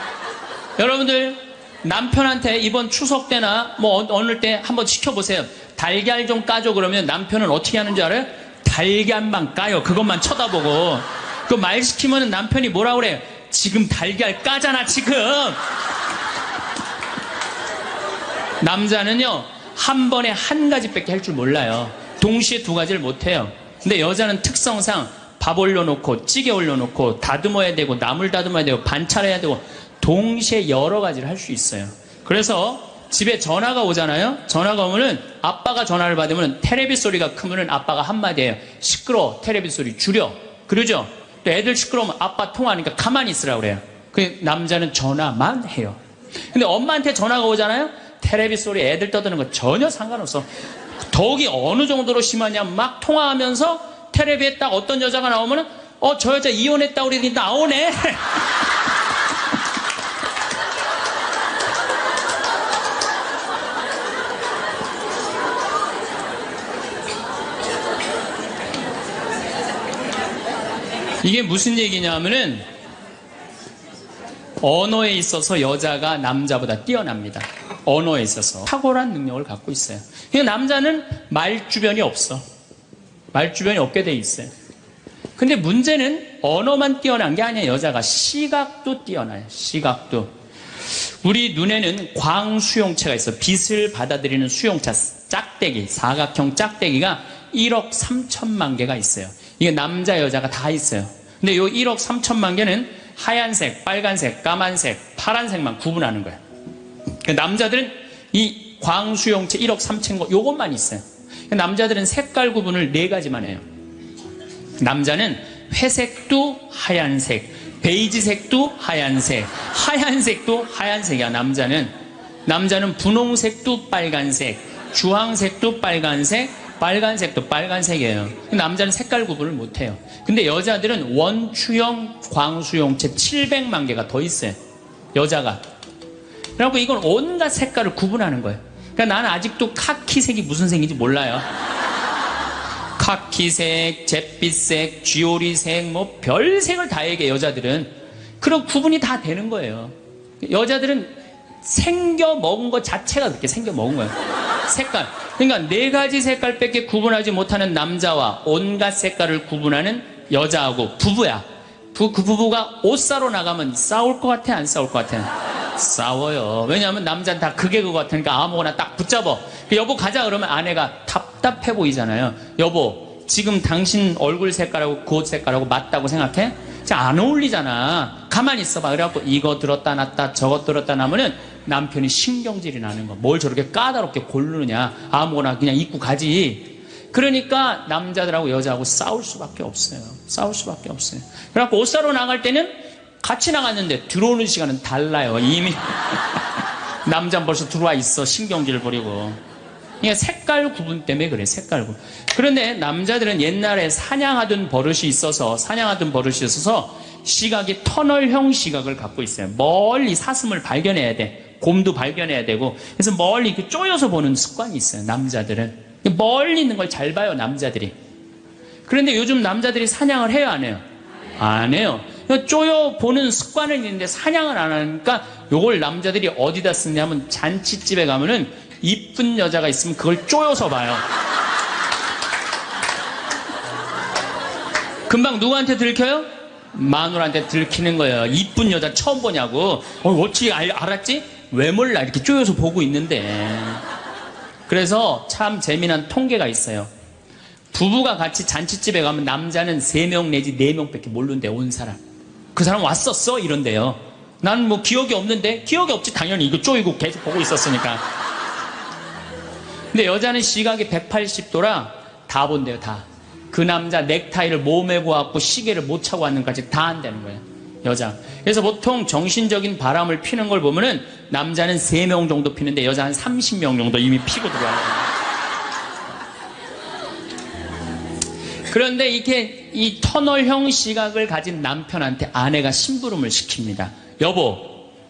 여러분들 남편한테 이번 추석 때나 뭐 어느 때 한번 시켜보세요. 달걀 좀 까줘 그러면 남편은 어떻게 하는 줄 알아요? 달걀만 까요. 그것만 쳐다보고. 그 말 시키면 남편이 뭐라 그래요? 지금 달걀 까잖아 지금. 남자는요 한 번에 한 가지밖에 할 줄 몰라요. 동시에 두 가지를 못해요. 근데 여자는 특성상 밥 올려놓고 찌개 올려놓고 다듬어야 되고 나물 다듬어야 되고 반찬해야 되고 동시에 여러 가지를 할 수 있어요. 그래서 집에 전화가 오잖아요. 전화가 오면은 아빠가 전화를 받으면 테레비 소리가 크면은 아빠가 한마디 해요. 시끄러워, 테레비 소리 줄여. 그러죠? 또 애들 시끄러우면 아빠 통화하니까 가만히 있으라고 그래요. 그 남자는 전화만 해요. 근데 엄마한테 전화가 오잖아요. 테레비 소리 애들 떠드는 거 전혀 상관없어. 더욱이 어느 정도로 심하냐면 막 통화하면서 텔레비에 딱 어떤 여자가 나오면은 저 여자 이혼했다고 그러더니 나오네. 이게 무슨 얘기냐면은 언어에 있어서 여자가 남자보다 뛰어납니다. 언어에 있어서 탁월한 능력을 갖고 있어요. 그러니까 남자는 말주변이 없어. 말주변이 없게 돼 있어요. 근데 문제는 언어만 뛰어난 게 아니에요. 여자가 시각도 뛰어나요. 시각도. 우리 눈에는 광수용체가 있어. 빛을 받아들이는 수용체, 짝대기, 사각형 짝대기가 1억 3천만 개가 있어요. 이게 남자 여자가 다 있어요. 근데 요 1억 3천만 개는 하얀색, 빨간색, 까만색, 파란색만 구분하는 거예요. 남자들은 이 광수용체 1억 3천 거 요것만 있어요. 남자들은 색깔 구분을 4가지만 해요. 남자는 회색도 하얀색, 베이지색도 하얀색, 하얀색도 하얀색이야. 남자는 분홍색도 빨간색, 주황색도 빨간색, 빨간색도 빨간색이에요. 남자는 색깔 구분을 못해요. 근데 여자들은 원추형 광수용체 700만 개가 더 있어요. 여자가. 그래갖고 이건 온갖 색깔을 구분하는 거예요. 그러니까 나는 아직도 카키색이 무슨 색인지 몰라요. 카키색, 잿빛색, 쥐오리색, 뭐 별색을 다 얘기해. 여자들은 그런 구분이 다 되는 거예요. 여자들은 생겨 먹은 것 자체가 그렇게 생겨 먹은 거예요. 색깔. 그러니까 4가지 색깔밖에 구분하지 못하는 남자와 온갖 색깔을 구분하는 여자하고 부부야. 그 부부가 옷 사러 나가면 싸울 것 같아, 안 싸울 것 같아? 싸워요. 왜냐하면 남자는 다 그게 그거 같으니까 아무거나 딱 붙잡아. 여보 가자 그러면 아내가 답답해 보이잖아요. 여보 지금 당신 얼굴 색깔하고 그 옷 색깔하고 맞다고 생각해? 안 어울리잖아. 가만히 있어봐. 그래갖고 이거 들었다 놨다 저것 들었다 놔면은 남편이 신경질이 나는 거. 뭘 저렇게 까다롭게 고르느냐. 아무거나 그냥 입고 가지. 그러니까 남자들하고 여자하고 싸울 수밖에 없어요. 싸울 수밖에 없어요. 그래갖고 옷 사러 나갈 때는 같이 나갔는데 들어오는 시간은 달라요. 이미 남자는 벌써 들어와 있어. 신경질 부리고. 그러니까 색깔 구분 때문에 그래. 색깔 구분. 그런데 남자들은 옛날에 사냥하던 버릇이 있어서 시각이 터널형 시각을 갖고 있어요. 멀리 사슴을 발견해야 돼. 곰도 발견해야 되고. 그래서 멀리 이렇게 쪼여서 보는 습관이 있어요. 남자들은. 멀리 있는 걸 잘 봐요. 남자들이. 그런데 요즘 남자들이 사냥을 해요? 안 해요? 안 해요. 쪼여 보는 습관은 있는데 사냥을 안 하니까 요걸 남자들이 어디다 쓰냐면 잔치집에 가면은 이쁜 여자가 있으면 그걸 쪼여서 봐요. 금방 누구한테 들켜요? 마누라한테 들키는 거예요. 이쁜 여자 처음 보냐고. 어찌 알았지? 왜 몰라? 이렇게 쪼여서 보고 있는데. 그래서 참 재미난 통계가 있어요. 부부가 같이 잔치집에 가면 남자는 3명 내지 4명밖에 모르는데 온 사람. 그 사람 왔었어? 이런데요. 난 뭐 기억이 없는데? 기억이 없지 당연히. 이거 쪼이고 계속 보고 있었으니까. 근데 여자는 시각이 180도라 다 본대요. 다. 그 남자 넥타이를 몸에 고갖고 시계를 못 차고 왔는까지 다 한다는 거예요. 여자. 그래서 보통 정신적인 바람을 피는 걸 보면은 남자는 3명 정도 피는데 여자 한 30명 정도 이미 피고 들어와요. 그런데 이렇게 이 터널형 시각을 가진 남편한테 아내가 심부름을 시킵니다. 여보,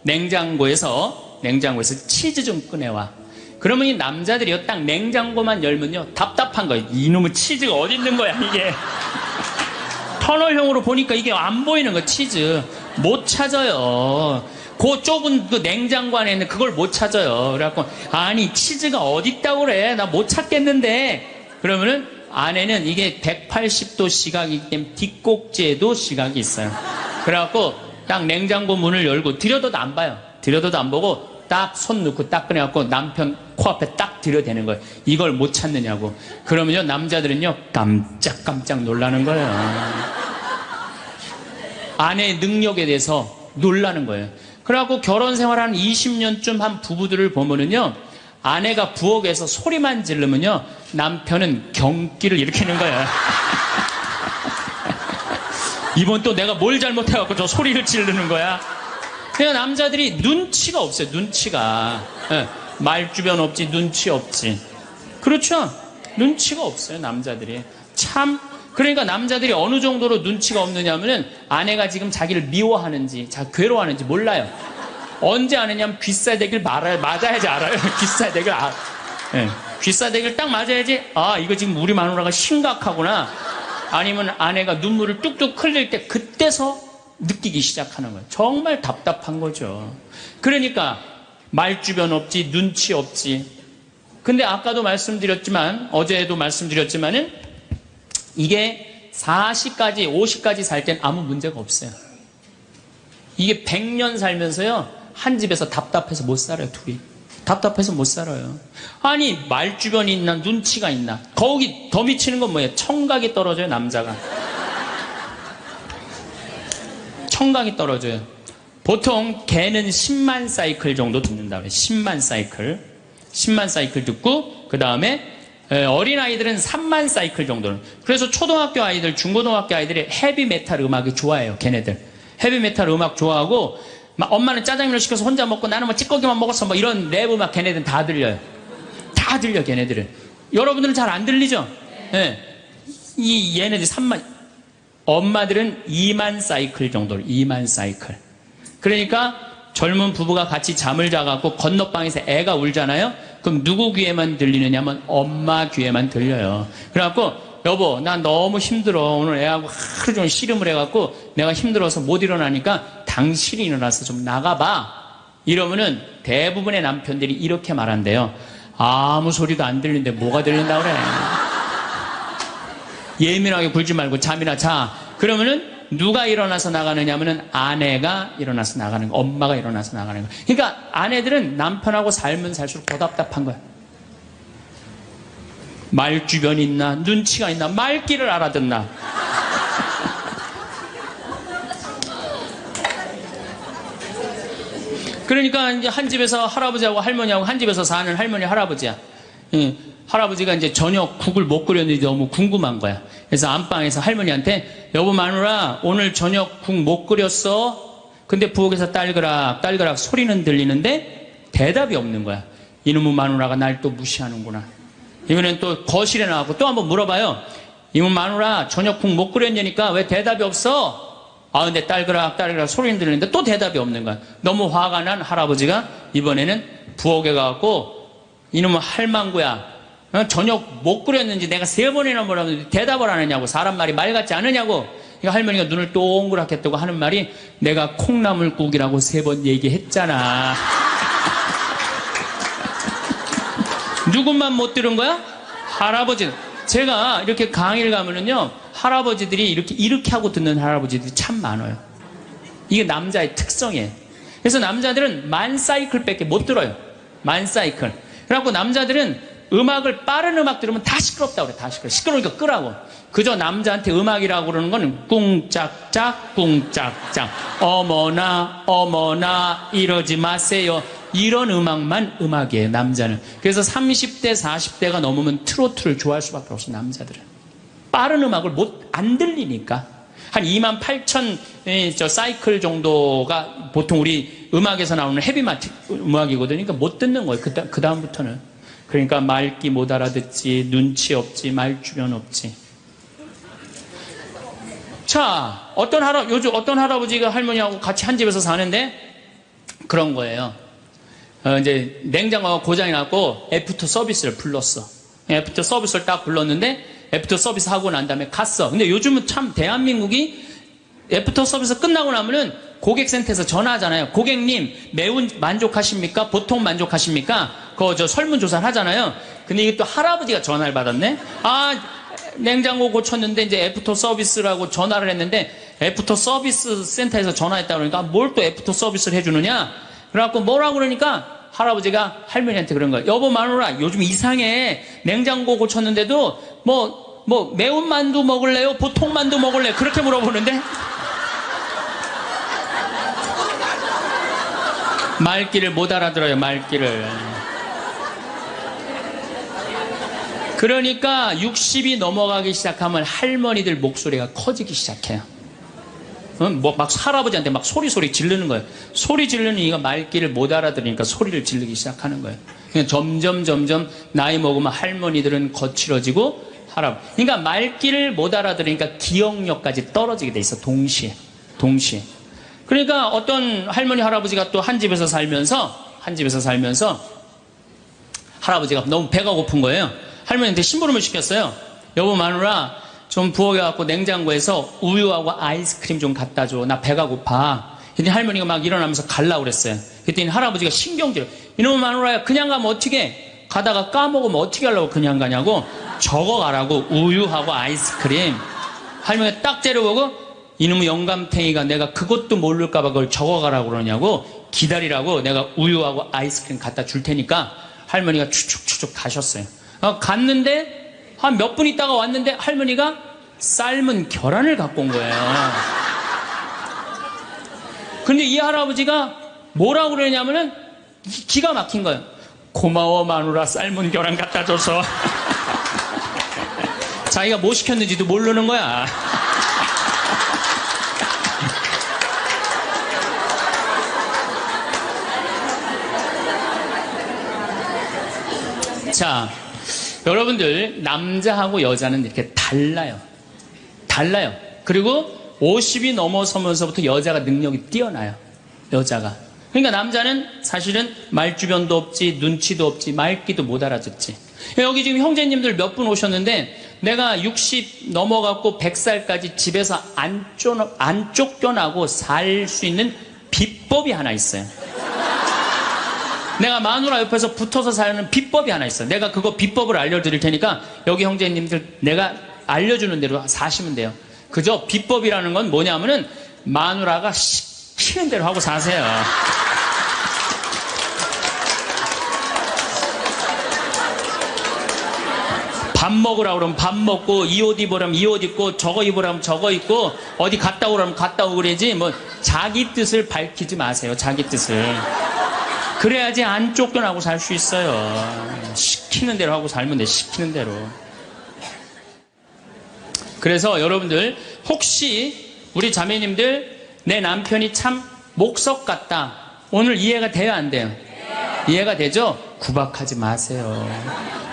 냉장고에서 치즈 좀 꺼내와. 그러면 이 남자들이요, 딱 냉장고만 열면요, 답답한 거예요. 이놈의 치즈가 어디 있는 거야, 이게. 터널형으로 보니까 이게 안 보이는 거야, 치즈. 못 찾아요. 그 좁은 그 냉장고 안에 있는 그걸 못 찾아요. 그래갖고, 아니, 치즈가 어디 있다고 그래. 나 못 찾겠는데. 그러면은 아내는 이게 180도 시각이기 때문에 뒷꼭지에도 시각이 있어요. 그래갖고 딱 냉장고 문을 열고 들여다도 안 봐요. 들여다도 안 보고 딱 손 넣고 딱 꺼내갖고 남편 코앞에 딱 들여대는 거예요. 이걸 못 찾느냐고. 그러면요 남자들은요 깜짝깜짝 놀라는 거예요. 아내의 능력에 대해서 놀라는 거예요. 그래갖고 결혼 생활 한 20년쯤 한 부부들을 보면은요, 아내가 부엌에서 소리만 지르면요, 남편은 경기를 일으키는 거예요. 이번 또 내가 뭘 잘못해갖고 저 소리를 지르는 거야. 그냥 남자들이 눈치가 없어요. 눈치가. 예, 말주변 없지, 눈치 없지. 그렇죠? 눈치가 없어요, 남자들이. 참. 그러니까 남자들이 어느 정도로 눈치가 없느냐면은 아내가 지금 자기를 미워하는지, 괴로워하는지 몰라요. 언제 아느냐면 귀싸대기를 맞아야지 알아요. 귀싸대기를 예, 귀싸대기를 딱 맞아야지, 아, 이거 지금 우리 마누라가 심각하구나. 아니면 아내가 눈물을 뚝뚝 흘릴 때 그때서 느끼기 시작하는 거예요. 정말 답답한 거죠. 그러니까 말주변 없지, 눈치 없지. 근데 아까도 말씀드렸지만, 어제도 말씀드렸지만은 이게 40까지, 50까지 살 땐 아무 문제가 없어요. 이게 100년 살면서요, 한 집에서 답답해서 못 살아요, 둘이. 답답해서 못 살아요. 아니, 말주변이 있나, 눈치가 있나. 거기 더 미치는 건 뭐예요? 청각이 떨어져요, 남자가. 청각이 떨어져요. 보통 개는 10만 사이클 정도 듣는다 그래요. 10만 사이클. 10만 사이클 듣고, 그 다음에 어린아이들은 3만 사이클 정도는. 그래서 초등학교 아이들, 중고등학교 아이들이 헤비메탈 음악이 좋아해요, 걔네들. 헤비메탈 음악 좋아하고, 막 엄마는 짜장면을 시켜서 혼자 먹고 나는 뭐 찌꺼기만 먹었어, 뭐 이런 랩 음악 걔네들은 다 들려요. 다 들려, 걔네들은. 여러분들은 잘 안 들리죠? 예. 얘네들 3만, 엄마들은 2만 사이클 정도, 2만 사이클. 그러니까 젊은 부부가 같이 잠을 자갖고 건너방에서 애가 울잖아요? 그럼 누구 귀에만 들리느냐면 엄마 귀에만 들려요. 그래갖고, 여보, 나 너무 힘들어. 오늘 애하고 하루 종일 씨름을 해갖고 내가 힘들어서 못 일어나니까 당신이 일어나서 좀 나가봐. 이러면은 대부분의 남편들이 이렇게 말한대요. 아무 소리도 안 들리는데 뭐가 들린다 그래. 예민하게 굴지 말고 잠이나 자. 그러면은 누가 일어나서 나가느냐면은 아내가 일어나서 나가는 거, 엄마가 일어나서 나가는 거. 그러니까 아내들은 남편하고 살면 살수록 더 답답한 거야. 말주변이 있나, 눈치가 있나, 말귀를 알아듣나. 그러니까 이제 한 집에서 할아버지하고 할머니하고 한 집에서 사는 할머니 할아버지야. 할아버지가 이제 저녁 국을 못 끓였는지 너무 궁금한 거야. 그래서 안방에서 할머니한테, 여보 마누라 오늘 저녁 국 못 끓였어? 근데 부엌에서 딸그락 딸그락 소리는 들리는데 대답이 없는 거야. 이놈의 마누라가 날 또 무시하는구나. 이번엔 또 거실에 나가고 또 한번 물어봐요. 이놈의 마누라 저녁 국 못 끓였냐니까 왜 대답이 없어? 아, 근데 딸그락 딸그락 소리는 들리는데 또 대답이 없는 거야. 너무 화가 난 할아버지가 이번에는 부엌에 가갖고, 이놈의 할망구야, 저녁 못 끓였는지 내가 3번이나 물었는데 대답을 안 하냐고. 사람 말이 말 같지 않으냐고. 그러니까 할머니가 눈을 동그랗게 뜨고 하는 말이, 내가 콩나물국이라고 3번 얘기했잖아. 누군만 못 들은 거야? 할아버지. 제가 이렇게 강의를 가면은요, 할아버지들이 이렇게 하고 듣는 할아버지들이 참 많아요. 이게 남자의 특성이에요. 그래서 남자들은 만 사이클밖에 못 들어요. 만 사이클. 그래갖고 남자들은 음악을, 빠른 음악 들으면 다 시끄럽다고 그래. 다 시끄러워. 시끄러우니까 끄라고. 그저 남자한테 음악이라고 그러는 거는 꿍짝짝 꿍짝짝, 어머나 어머나 이러지 마세요, 이런 음악만 음악이에요, 남자는. 그래서 30대 40대가 넘으면 트로트를 좋아할 수밖에 없어, 남자들은. 빠른 음악을 안 들리니까. 한 28,000 사이클 정도가 보통 우리 음악에서 나오는 헤비마틱 음악이거든요. 그러니까 못 듣는 거예요, 그 다음부터는. 그러니까 말귀 못 알아듣지, 눈치 없지, 말주변 없지. 자, 요즘 어떤 할아버지가 할머니하고 같이 한 집에서 사는데 그런 거예요. 이제 냉장고가 고장이 났고 애프터 서비스를 불렀어. 애프터 서비스를 딱 불렀는데 애프터 서비스 하고 난 다음에 갔어. 근데 요즘은 참 대한민국이 애프터 서비스 끝나고 나면은 고객센터에서 전화하잖아요. 고객님, 매운 만족하십니까? 보통 만족하십니까? 저 설문조사를 하잖아요. 근데 이게 또 할아버지가 전화를 받았네? 아, 냉장고 고쳤는데 이제 애프터 서비스라고 전화를 했는데, 애프터 서비스 센터에서 전화했다 그러니까 뭘 또 애프터 서비스를 해주느냐? 그래갖고 뭐라고 그러니까 할아버지가 할머니한테 그런 거예요. 여보 마누라, 요즘 이상해. 냉장고 고쳤는데도 매운 만두 먹을래요? 보통 만두 먹을래요? 그렇게 물어보는데, 말귀를 못 알아들어요, 말귀를. 그러니까 60이 넘어가기 시작하면 할머니들 목소리가 커지기 시작해요. 뭐 막 할아버지한테 막 소리 지르는 거예요. 소리 지르는 이가 말귀를 못 알아들으니까 소리를 지르기 시작하는 거예요. 그냥 점점 나이 먹으면 할머니들은 거칠어지고 그러니까 말귀를 못 알아들으니까 기억력까지 떨어지게 돼 있어. 동시에. 그러니까 어떤 할머니 할아버지가 또 한 집에서 살면서 할아버지가 너무 배가 고픈 거예요. 할머니한테 심부름을 시켰어요. 여보 마누라 좀 부엌에 갖고 냉장고에서 우유하고 아이스크림 좀 갖다 줘. 나 배가 고파. 그랬더니 할머니가 막 일어나면서 갈라고 그랬어요. 그랬더니 할아버지가 신경질. 이놈의 마누라야 그냥 가면 어떻게 가다가 까먹으면 어떻게 하려고 그냥 가냐고. 적어가라고. 우유하고 아이스크림. 할머니가 딱 째려보고 이놈의 영감탱이가 내가 그것도 모를까봐 그걸 적어가라고 그러냐고. 기다리라고 내가 우유하고 아이스크림 갖다 줄 테니까. 할머니가 추측 가셨어요. 갔는데 한 몇 분 있다가 왔는데 할머니가 삶은 계란을 갖고 온 거예요. 근데 이 할아버지가 뭐라고 그러냐면은 기가 막힌 거예요. 고마워 마누라 삶은 계란 갖다 줘서. 자기가 뭐 시켰는지도 모르는 거야. 자, 여러분들 남자하고 여자는 이렇게 달라요. 그리고 50이 넘어서면서부터 여자가 능력이 뛰어나요. 여자가. 그러니까 남자는 사실은 말주변도 없지, 눈치도 없지, 말귀도 못 알아듣지. 여기 지금 형제님들 몇 분 오셨는데 내가 60 넘어갖고 100살까지 집에서 안 쫓겨나고 살 수 있는 비법이 하나 있어요. 내가 마누라 옆에서 붙어서 사는 비법이 하나 있어요. 내가 그거 비법을 알려드릴 테니까 여기 형제님들 내가 알려주는 대로 사시면 돼요. 그저 비법이라는 건 뭐냐면은 마누라가 시키는 대로 하고 사세요. 밥 먹으라고 그러면 밥 먹고, 이 옷 입으라면 이 옷 입고, 저거 입으라면 저거 입고, 어디 갔다 오라면 갔다 오고 그러지 뭐 자기 뜻을 밝히지 마세요. 자기 뜻을. 그래야지 안 쫓겨나고 살 수 있어요. 시키는 대로 하고 살면 돼. 시키는 대로. 그래서 여러분들 혹시 우리 자매님들 내 남편이 참 목석 같다. 오늘 이해가 돼요 안 돼요? 이해가 되죠? 구박하지 마세요.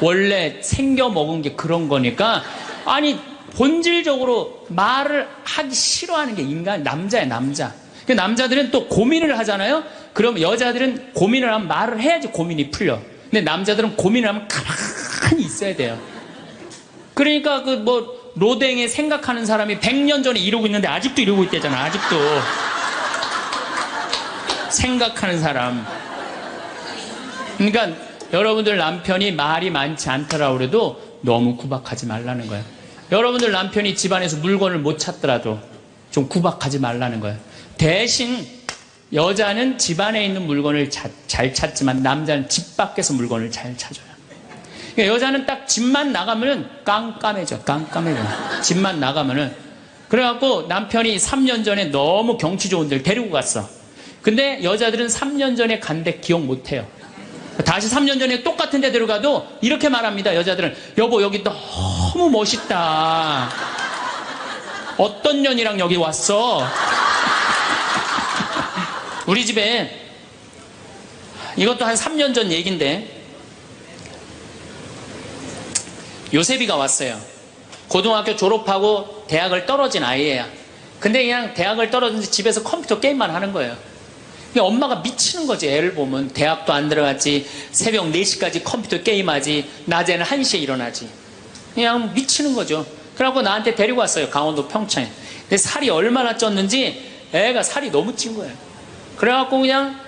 원래 생겨 먹은 게 그런 거니까. 아니 본질적으로 말을 하기 싫어하는 게 남자야 남자. 남자들은 또 고민을 하잖아요. 그럼 여자들은 고민을 하면 말을 해야지 고민이 풀려. 근데 남자들은 고민을 하면 가만히 있어야 돼요. 그러니까 그 뭐 로댕에 생각하는 사람이 100년 전에 이러고 있는데 아직도 이러고 있대잖아. 아직도 생각하는 사람. 그러니까 여러분들 남편이 말이 많지 않더라고 그래도 너무 구박하지 말라는 거예요. 여러분들 남편이 집안에서 물건을 못 찾더라도 좀 구박하지 말라는 거예요. 대신 여자는 집안에 있는 물건을 잘 찾지만 남자는 집 밖에서 물건을 잘 찾아요. 그러니까 여자는 딱 집만 나가면은 깜깜해져. 집만 나가면은. 그래갖고 남편이 3년 전에 너무 경치 좋은 데를 데리고 갔어. 근데 여자들은 3년 전에 간 데 기억 못 해요. 다시 3년 전에 똑같은 데 데려가도 이렇게 말합니다. 여자들은 여보 여기 너무 멋있다. 어떤 년이랑 여기 왔어? 우리 집에 이것도 한 3년 전 얘기인데 요셉이가 왔어요. 고등학교 졸업하고 대학을 떨어진 아이예요. 근데 그냥 대학을 떨어졌는데 집에서 컴퓨터 게임만 하는 거예요. 그냥 엄마가 미치는 거지. 애를 보면 대학도 안 들어갔지, 새벽 4시까지 컴퓨터 게임하지, 낮에는 1시에 일어나지. 그냥 미치는 거죠. 그래갖고 나한테 데리고 왔어요. 강원도 평창에. 근데 살이 얼마나 쪘는지 애가 살이 너무 찐 거예요. 그래갖고 그냥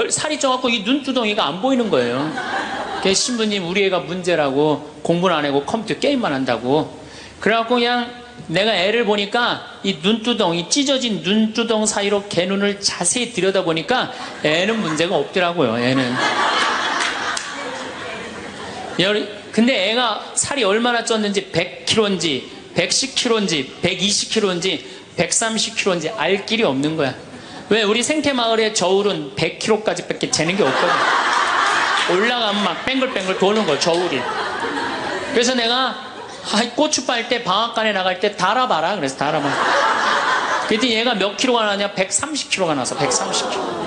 살이 쪄갖고 이 눈두덩이가 안 보이는 거예요. 신부님 우리 애가 문제라고 공부는 안 하고 컴퓨터 게임만 한다고. 그래갖고 그냥 내가 애를 보니까 이 눈두덩이 찢어진 눈두덩 사이로 걔 눈을 자세히 들여다보니까 애는 문제가 없더라고요. 애는. 근데 애가 살이 얼마나 쪘는지 100kg인지 110kg인지 120kg인지 130kg인지 알 길이 없는 거야. 왜 우리 생태마을의 저울은 100km까지 밖에 재는 게 없거든. 올라가면 막 뱅글뱅글 도는 거, 저울이. 그래서 내가 고추 빨 때 방앗간에 나갈 때 달아봐라. 그래서 달아봐. 그랬더니 얘가 몇 킬로가 나냐? 130kg가 나서 130kg.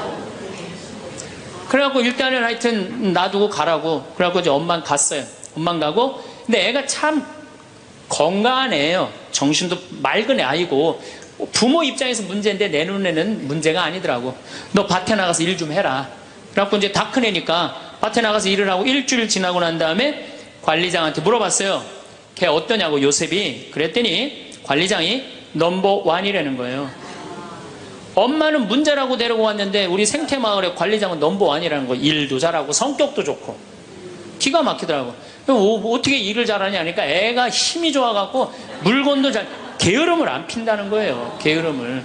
그래갖고 일단은 하여튼 놔두고 가라고. 그래갖고 이제 엄마는 갔어요. 엄마는 가고. 근데 애가 참 건강한 애예요. 정신도 맑은 애 아이고. 부모 입장에서 문제인데 내 눈에는 문제가 아니더라고. 너 밭에 나가서 일 좀 해라. 그래갖고 이제 다 큰 애니까 밭에 나가서 일을 하고 일주일 지나고 난 다음에 관리장한테 물어봤어요. 걔 어떠냐고, 요셉이. 그랬더니 관리장이 넘버 1이라는 거예요. 엄마는 문제라고 데리고 왔는데 우리 생태마을의 관리장은 넘버 1이라는 거예요. 일도 잘하고 성격도 좋고. 기가 막히더라고. 어떻게 일을 잘하냐 하니까 애가 힘이 좋아갖고 물건도 게으름을 안 핀다는 거예요. 게으름을.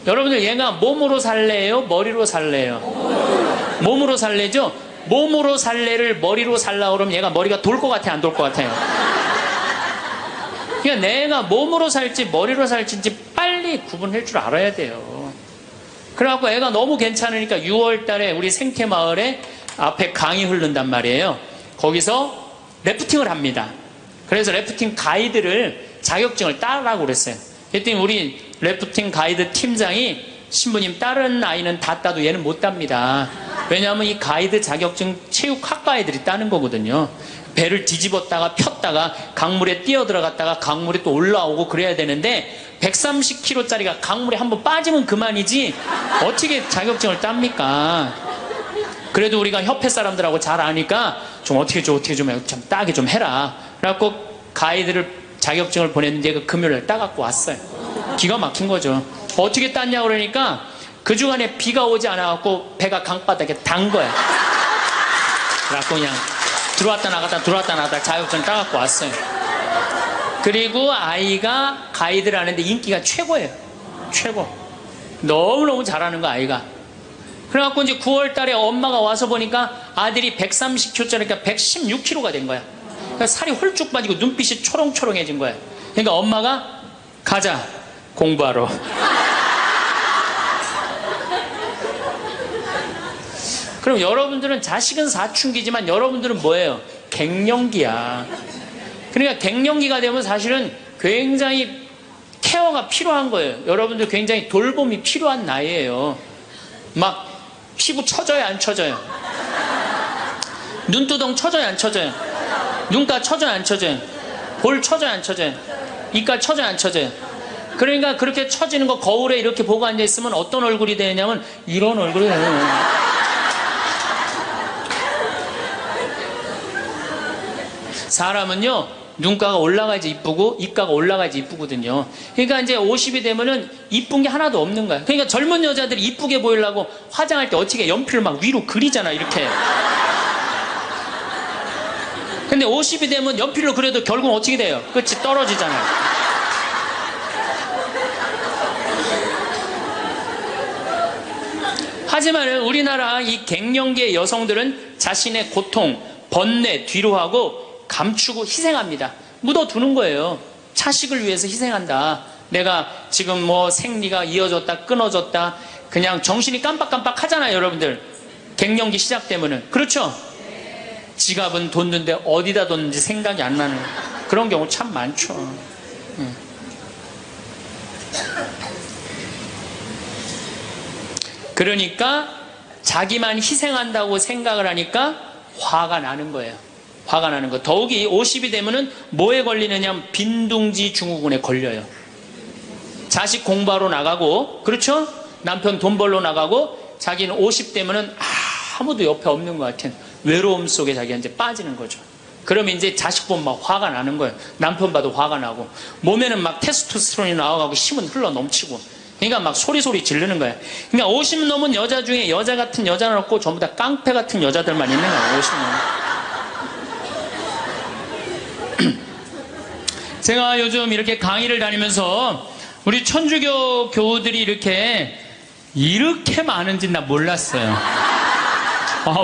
여러분들 얘가 몸으로 살래요? 머리로 살래요? 몸으로 살래죠? 몸으로 살래를 머리로 살라 그러면 얘가 머리가 돌 것 같아, 안 돌 것 같아요? 그러니까 내가 몸으로 살지 머리로 살지 빨리 구분할 줄 알아야 돼요. 그래갖고 애가 너무 괜찮으니까 6월 달에 우리 생태마을에 앞에 강이 흐른단 말이에요. 거기서 래프팅을 합니다. 그래서 래프팅 가이드를 자격증을 따라고 그랬어요. 그랬더니 우리 래프팅 가이드 팀장이 신부님 다른 아이는 다 따도 얘는 못 땁니다. 왜냐하면 이 가이드 자격증 체육학과 애들이 따는 거거든요. 배를 뒤집었다가 폈다가 강물에 뛰어들어갔다가 강물에 또 올라오고 그래야 되는데 130kg짜리가 강물에 한번 빠지면 그만이지 어떻게 자격증을 땁니까? 그래도 우리가 협회 사람들하고 잘 아니까 좀 어떻게 좀 따게 좀 해라. 그래갖고 가이드를 자격증을 보냈는데 그 금요일날 따갖고 왔어요. 기가 막힌 거죠. 어떻게 땄냐고 그러니까 그 주간에 비가 오지 않아갖고 배가 강바닥에 단 거야. 그래갖고 그냥 들어왔다 나갔다 자격증 따갖고 왔어요. 그리고 아이가 가이드를 하는데 인기가 최고예요. 최고. 너무너무 잘하는 거 아이가. 그래갖고 이제 9월 달에 엄마가 와서 보니까 아들이 130kg짜리니까 116kg가 된 거야. 그러니까 살이 홀쭉 빠지고 눈빛이 초롱초롱해진 거야. 그러니까 엄마가 가자, 공부하러. 그럼 여러분들은 자식은 사춘기지만 여러분들은 뭐예요? 갱년기야. 그러니까 갱년기가 되면 사실은 굉장히 케어가 필요한 거예요. 여러분들 굉장히 돌봄이 필요한 나이예요. 막 피부 처져요, 안 처져요? 눈두덩 처져요, 안 처져요? 눈가 처져요, 안 처져요? 볼 처져요, 안 처져요? 이가 처져요, 안 처져요? 그러니까 그렇게 처지는 거 거울에 이렇게 보고 앉아있으면 어떤 얼굴이 되냐면 이런 얼굴이 되는 사람은요, 눈가가 올라가야지 이쁘고 입가가 올라가야지 이쁘거든요. 그러니까 이제 50이 되면은 이쁜 게 하나도 없는 거야. 그러니까 젊은 여자들이 이쁘게 보이려고 화장할 때 어떻게 연필을 막 위로 그리잖아, 이렇게. 근데 50이 되면 연필로 그려도 결국은 어떻게 돼요? 끝이 떨어지잖아요. 하지만 우리나라 이 갱년기의 여성들은 자신의 고통, 번뇌 뒤로 하고 감추고 희생합니다. 묻어두는 거예요. 자식을 위해서 희생한다. 내가 지금 뭐 생리가 이어졌다 끊어졌다 그냥 정신이 깜빡깜빡 하잖아요, 여러분들. 갱년기 시작되면은. 그렇죠? 지갑은 뒀는데 어디다 뒀는지 생각이 안 나는 그런 경우 참 많죠. 그러니까 자기만 희생한다고 생각을 하니까 화가 나는 거예요. 화가 나는 거. 더욱이 50이 되면은 뭐에 걸리느냐? 빈둥지 증후군에 걸려요. 자식 공부하러 나가고, 그렇죠? 남편 돈 벌러 나가고, 자기는 50 되면은 아무도 옆에 없는 것 같은 외로움 속에 자기가 이제 빠지는 거죠. 그러면 이제 자식 보면 막 화가 나는 거예요. 남편 봐도 화가 나고, 몸에는 막 테스토스테론이 나와가고 힘은 흘러 넘치고, 그러니까 막 소리 지르는 거예요. 그러니까 50 넘은 여자 중에 여자 같은 여자는 없고 전부 다 깡패 같은 여자들만 있는 거예요. 50 넘은. 제가 요즘 이렇게 강의를 다니면서 우리 천주교 교우들이 이렇게 많은지 나 몰랐어요.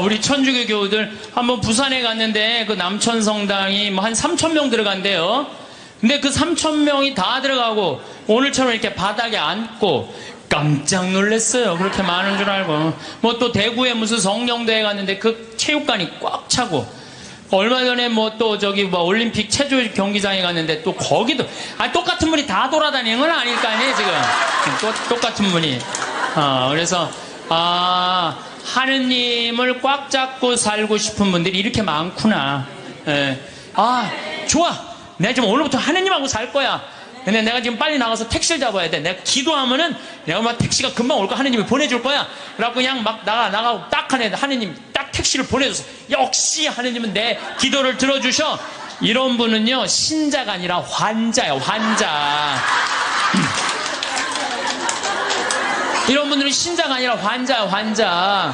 우리 천주교 교우들 한번 부산에 갔는데 그 남천성당이 뭐 한 3,000명 들어간대요. 근데 그 3,000명이 다 들어가고 오늘처럼 이렇게 바닥에 앉고 깜짝 놀랐어요. 그렇게 많은 줄 알고. 뭐 또 대구에 무슨 성령대회 갔는데 그 체육관이 꽉 차고, 얼마 전에 뭐 또 저기 뭐 올림픽 체조 경기장에 갔는데 또 거기도 똑같은 분이 다 돌아다니는 건 아닐 거 아니에요 지금. 똑같은 분이. 그래서 하느님을 꽉 잡고 살고 싶은 분들이 이렇게 많구나. 예. 좋아. 내가 지금 오늘부터 하느님하고 살 거야. 근데 내가 지금 빨리 나가서 택시를 잡아야 돼. 내가 기도하면은 내가 막 택시가 금방 올 거 하느님이 보내줄 거야. 그래갖고 그냥 막 나가고 딱 하느님 딱 택시를 보내줘서 역시 하느님은 내 기도를 들어주셔. 이런 분은요 신자가 아니라 환자예요. 환자. 이런 분들은 신자가 아니라 환자야. 환자.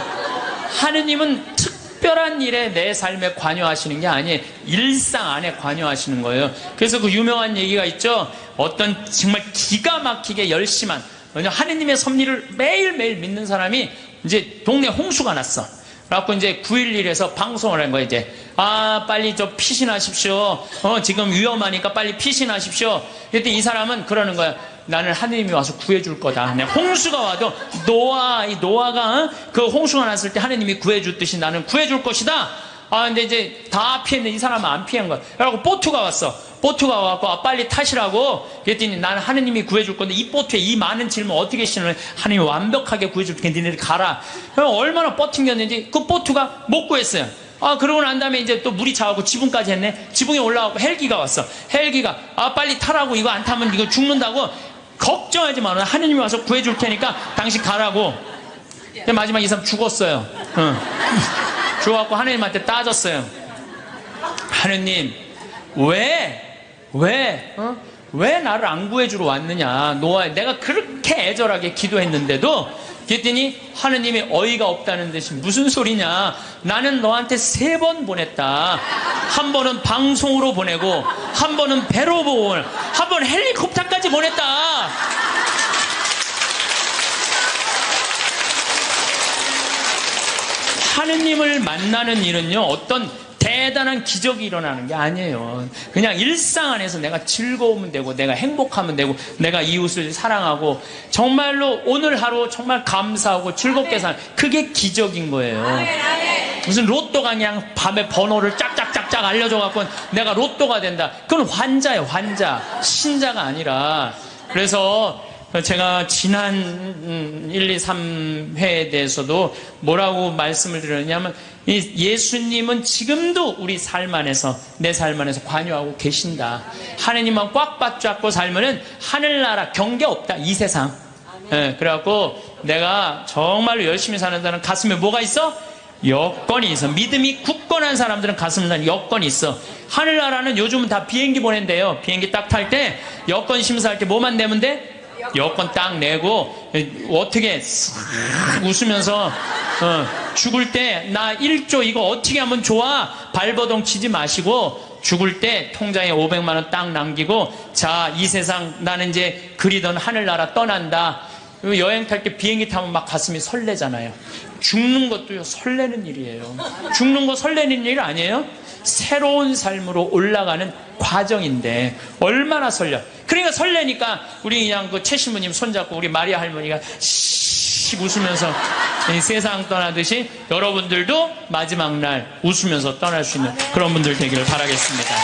하느님은 특별한 일에 내 삶에 관여하시는 게 아니에요. 일상 안에 관여하시는 거예요. 그래서 그 유명한 얘기가 있죠. 어떤 정말 기가 막히게 열심한 하느님의 섭리를 매일매일 믿는 사람이 이제 동네 홍수가 났어. 그래갖고 이제 911에서 방송을 한 거예요. 이제 빨리 피신하십시오. 지금 위험하니까 빨리 피신하십시오. 그랬더니 이 사람은 그러는 거야. 나는 하느님이 와서 구해줄 거다. 홍수가 와도 노아가 그 홍수가 났을 때 하느님이 구해줬듯이 나는 구해줄 것이다. 근데 이제 다 피했는데 이 사람은 안 피한 거야. 그래갖고 보트가 왔어. 보트가 와갖고 빨리 타시라고. 그랬더니 나는 하느님이 구해줄 건데 이 보트에 이 많은 짐을 어떻게 신을 하느님이 완벽하게 구해줄 테니까 니네들 가라. 얼마나 버팅겼는지 그 보트가 못 구했어요. 그러고 난 다음에 이제 또 물이 차고 지붕까지 했네. 지붕에 올라가고 헬기가 왔어. 헬기가 빨리 타라고. 이거 안 타면 이거 죽는다고. 걱정하지 마. 하느님이 와서 구해줄 테니까 당신 가라고. 마지막에 이 사람 죽었어요. 죽어갖고 하느님한테 따졌어요. 하느님 왜 나를 안 구해주러 왔느냐. 노아, 내가 그렇게 애절하게 기도했는데도. 그랬더니 하느님이 어이가 없다는 듯이 무슨 소리냐. 나는 너한테 3번 보냈다. 한 번은 방송으로 보내고, 한 번은 배로 보고, 한 번 헬리콥터까지 보냈다. 하느님을 만나는 일은요 어떤 대단한 기적이 일어나는 게 아니에요. 그냥 일상 안에서 내가 즐거우면 되고, 내가 행복하면 되고, 내가 이웃을 사랑하고, 정말로 오늘 하루 정말 감사하고 즐겁게 사는, 그게 기적인 거예요. 무슨 로또가 그냥 밤에 번호를 짝짝짝짝 알려줘갖고 내가 로또가 된다. 그건 환자예요. 환자. 신자가 아니라. 그래서 제가 지난 1, 2, 3회에 대해서도 뭐라고 말씀을 드렸냐면, 예수님은 지금도 우리 삶 안에서, 내 삶 안에서 관여하고 계신다. 하느님만 꽉 붙잡고 살면은 하늘나라 경계 없다. 이 세상. 그래갖고 내가 정말로 열심히 사는다는 가슴에 뭐가 있어? 여건이 있어. 믿음이 굳건한 사람들은 가슴에 여건이 있어. 하늘나라는 요즘은 다 비행기 보낸대요. 비행기 딱 탈 때 여건 심사할 때 뭐만 내면 돼? 여권 딱 내고 어떻게 싹 웃으면서 죽을 때 나 1조 이거 어떻게 하면 좋아? 발버둥 치지 마시고 죽을 때 통장에 500만 원 딱 남기고, 자, 이 세상 나는 이제 그리던 하늘나라 떠난다. 여행 탈 때 비행기 타면 막 가슴이 설레잖아요. 죽는 것도요 설레는 일이에요. 죽는 거 설레는 일 아니에요? 새로운 삶으로 올라가는 과정인데 얼마나 설레. 그러니까 설레니까 우리 그냥 그 최 신부님 손잡고 우리 마리아 할머니가 씩 웃으면서 세상 떠나듯이 여러분들도 마지막 날 웃으면서 떠날 수 있는 그런 분들 되기를 바라겠습니다.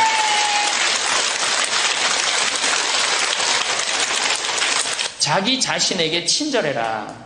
자기 자신에게 친절해라.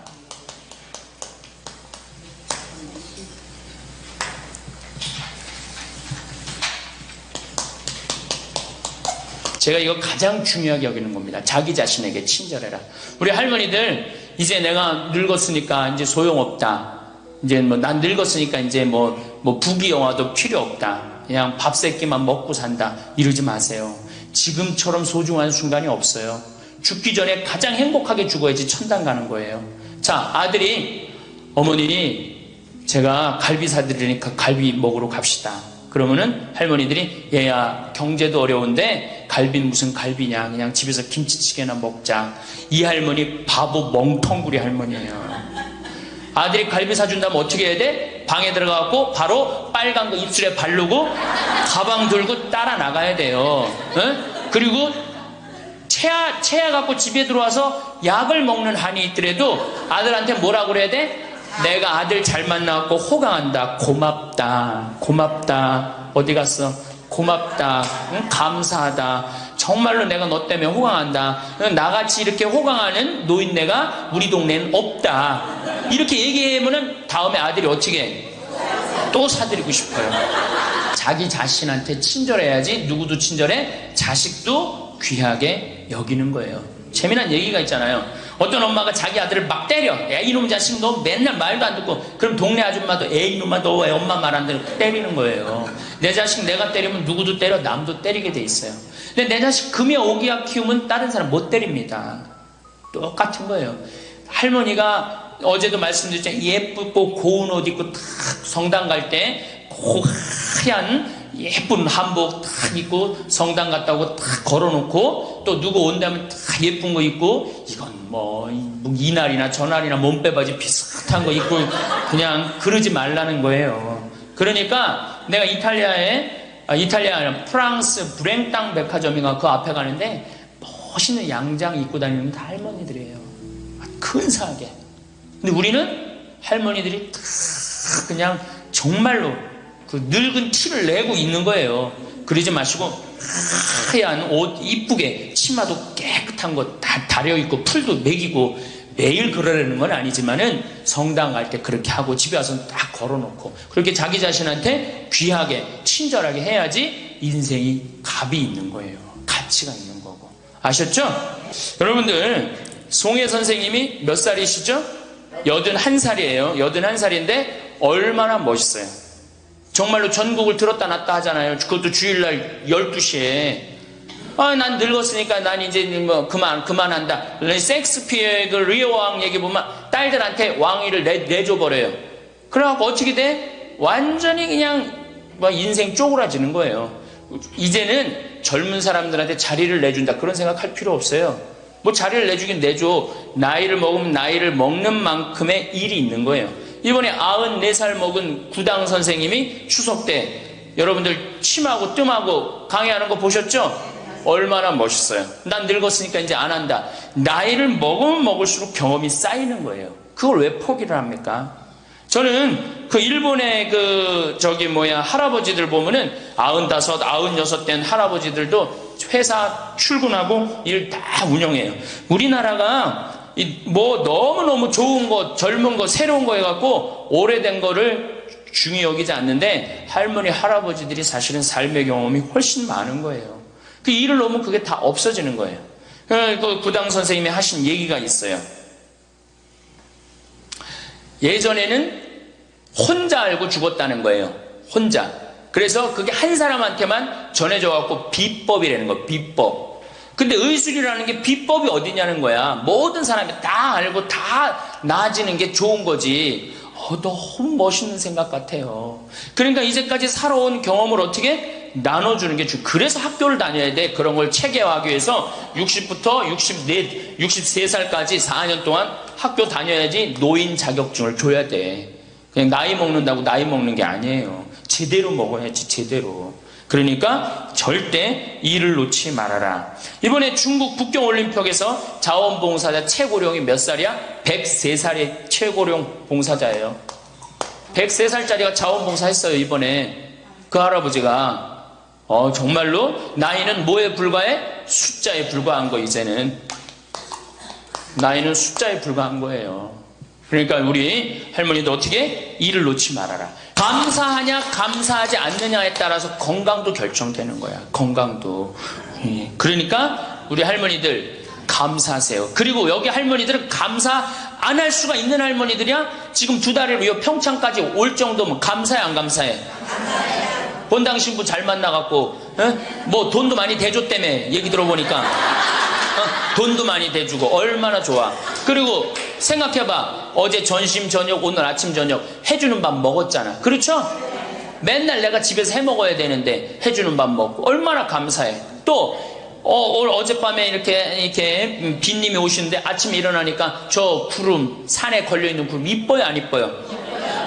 제가 이거 가장 중요하게 여기는 겁니다. 자기 자신에게 친절해라. 우리 할머니들 이제 내가 늙었으니까 이제 소용없다. 이제 뭐 난 늙었으니까 이제 뭐 부귀영화도 필요 없다. 그냥 밥 세끼만 먹고 산다. 이러지 마세요. 지금처럼 소중한 순간이 없어요. 죽기 전에 가장 행복하게 죽어야지 천당 가는 거예요. 자, 아들이 어머니 제가 갈비 사드리니까 갈비 먹으러 갑시다. 그러면은 할머니들이 얘야 경제도 어려운데 갈비는 무슨 갈비냐, 그냥 집에서 김치찌개나 먹자. 이 할머니 바보 멍텅구리 할머니예요. 아들이 갈비 사준다면 어떻게 해야 돼? 방에 들어가고 바로 빨간 거 입술에 바르고 가방 들고 따라 나가야 돼요. 그리고 체해 갖고 집에 들어와서 약을 먹는 한이 있더라도 아들한테 뭐라고 그래야 돼? 내가 아들 잘 만나갖고 호강한다. 고맙다. 고맙다. 어디 갔어? 고맙다. 응? 감사하다. 정말로 내가 너 때문에 호강한다. 나같이 이렇게 호강하는 노인네가 우리 동네는 없다. 이렇게 얘기하면은 다음에 아들이 어떻게 해? 또 사드리고 싶어요. 자기 자신한테 친절해야지 누구도 친절해? 자식도 귀하게 여기는 거예요. 재미난 얘기가 있잖아요. 어떤 엄마가 자기 아들을 막 때려. 야, 이놈 자식 너 맨날 말도 안 듣고. 그럼 동네 아줌마도 에이 이놈아 너 왜 엄마 말 안 듣고 때리는 거예요. 내 자식 내가 때리면 누구도 때려 남도 때리게 돼 있어요. 근데 내 자식 금여 오기야 키우면 다른 사람 못 때립니다. 똑같은 거예요. 할머니가 어제도 말씀드렸잖아요. 예쁘고 고운 옷 입고 탁 성당 갈 때 하얀 예쁜 한복 탁 입고 성당 갔다 오고 탁 걸어놓고 또 누구 온다면 탁 예쁜 거 입고 이건 뭐 이날이나 저날이나 몸빼바지 비슷한 거 입고 그냥 그러지 말라는 거예요. 그러니까 내가 이탈리아 프랑스 브랭땅 백화점인가 그 앞에 가는데 멋있는 양장 입고 다니는 다 할머니들이에요. 근사하게. 근데 우리는 할머니들이 다 그냥 정말로 그 늙은 티를 내고 있는 거예요. 그러지 마시고 하얀 옷 이쁘게 치마도 깨끗한 거 다 다려입고 풀도 먹이고 매일 그러려는 건 아니지만은 성당 갈 때 그렇게 하고 집에 와서 딱 걸어놓고 그렇게 자기 자신한테 귀하게 친절하게 해야지 인생이 값이 있는 거예요. 가치가 있는 거고. 아셨죠? 여러분들 송혜 선생님이 몇 살이시죠? 81살이에요. 81살인데 얼마나 멋있어요. 정말로 전국을 들었다 놨다 하잖아요. 그것도 주일날 12시에. 난 늙었으니까 난 이제 뭐 그만한다. 섹스피어의 그 리오 왕 얘기 보면 딸들한테 왕위를 내줘버려요. 그래갖고 어떻게 돼? 완전히 그냥 뭐 인생 쪼그라지는 거예요. 이제는 젊은 사람들한테 자리를 내준다. 그런 생각할 필요 없어요. 뭐 자리를 내주긴 내줘. 나이를 먹으면 나이를 먹는 만큼의 일이 있는 거예요. 이번에 94살 먹은 구당 선생님이 추석 때 여러분들 침하고 뜸하고 강의하는 거 보셨죠? 얼마나 멋있어요. 난 늙었으니까 이제 안 한다. 나이를 먹으면 먹을수록 경험이 쌓이는 거예요. 그걸 왜 포기를 합니까? 저는 그 일본의 할아버지들 보면은 95, 96 된 할아버지들도 회사 출근하고 일 다 운영해요. 우리나라가 뭐 너무너무 좋은 거, 젊은 거, 새로운 거 해갖고 오래된 거를 중히 여기지 않는데 할머니, 할아버지들이 사실은 삶의 경험이 훨씬 많은 거예요. 그 일을 놓으면 그게 다 없어지는 거예요. 그 구당 선생님이 하신 얘기가 있어요. 예전에는 혼자 알고 죽었다는 거예요. 혼자. 그래서 그게 한 사람한테만 전해져갖고 비법이라는 거예요. 비법. 근데 의술이라는 게 비법이 어디냐는 거야. 모든 사람이 다 알고 다 나아지는 게 좋은 거지. 너무 멋있는 생각 같아요. 그러니까 이제까지 살아온 경험을 어떻게 나눠주는 게 중요해요. 그래서 학교를 다녀야 돼. 그런 걸 체계화하기 위해서 60부터 63살까지 4년 동안 학교 다녀야지 노인 자격증을 줘야 돼. 그냥 나이 먹는다고 나이 먹는 게 아니에요. 제대로 먹어야지, 제대로. 그러니까 절대 일을 놓지 말아라. 이번에 중국 북경올림픽에서 자원봉사자 최고령이 몇 살이야? 103살의 최고령 봉사자예요. 103살짜리가 자원봉사 했어요. 이번에 그 할아버지가 정말로 나이는 뭐에 불과해? 숫자에 불과한 거. 이제는 나이는 숫자에 불과한 거예요. 그러니까 우리 할머니도 어떻게? 일을 놓지 말아라. 감사하냐 감사하지 않느냐에 따라서 건강도 결정되는 거야. 건강도. 그러니까 우리 할머니들 감사하세요. 그리고 여기 할머니들은 감사 안 할 수가 있는 할머니들이야. 지금 2달에 평창까지 올 정도면 감사해 안 감사해? 본당 신부 잘 만나갖고 뭐 돈도 많이 대줬다며 얘기 들어보니까 돈도 많이 대주고 얼마나 좋아. 그리고 생각해봐. 어제 점심 저녁 오늘 아침 저녁 해주는 밥 먹었잖아. 그렇죠? 맨날 내가 집에서 해먹어야 되는데 해주는 밥 먹고 얼마나 감사해. 또 어젯밤에 이렇게 빈님이 오시는데 아침에 일어나니까 저 구름 산에 걸려있는 구름 이뻐요 안 이뻐요?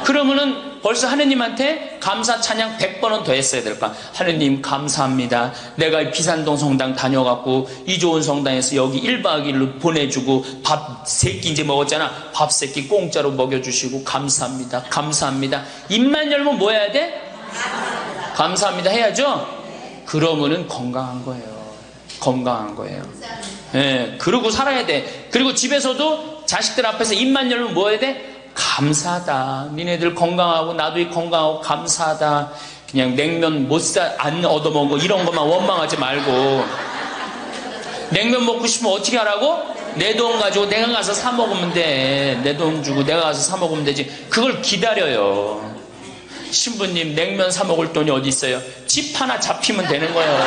그러면은 벌써 하느님한테 감사 찬양 100번은 더 했어야 될까? 하느님 감사합니다. 내가 비산동 성당 다녀갖고 이 좋은 성당에서 여기 1박 2일로 보내주고 밥 3끼 이제 먹었잖아. 밥 3끼 공짜로 먹여주시고 감사합니다. 감사합니다. 입만 열면 뭐 해야 돼? 감사합니다 해야죠? 그러면은 건강한 거예요. 건강한 거예요. 예, 그러고 살아야 돼. 그리고 집에서도 자식들 앞에서 입만 열면 뭐 해야 돼? 감사하다. 니네들 건강하고 나도 건강하고 감사하다. 그냥 냉면 안 얻어먹고 이런 것만 원망하지 말고. 냉면 먹고 싶으면 어떻게 하라고? 내 돈 가지고 내가 가서 사 먹으면 돼. 내 돈 주고 내가 가서 사 먹으면 되지. 그걸 기다려요. 신부님 냉면 사 먹을 돈이 어디 있어요? 집 하나 잡히면 되는 거예요.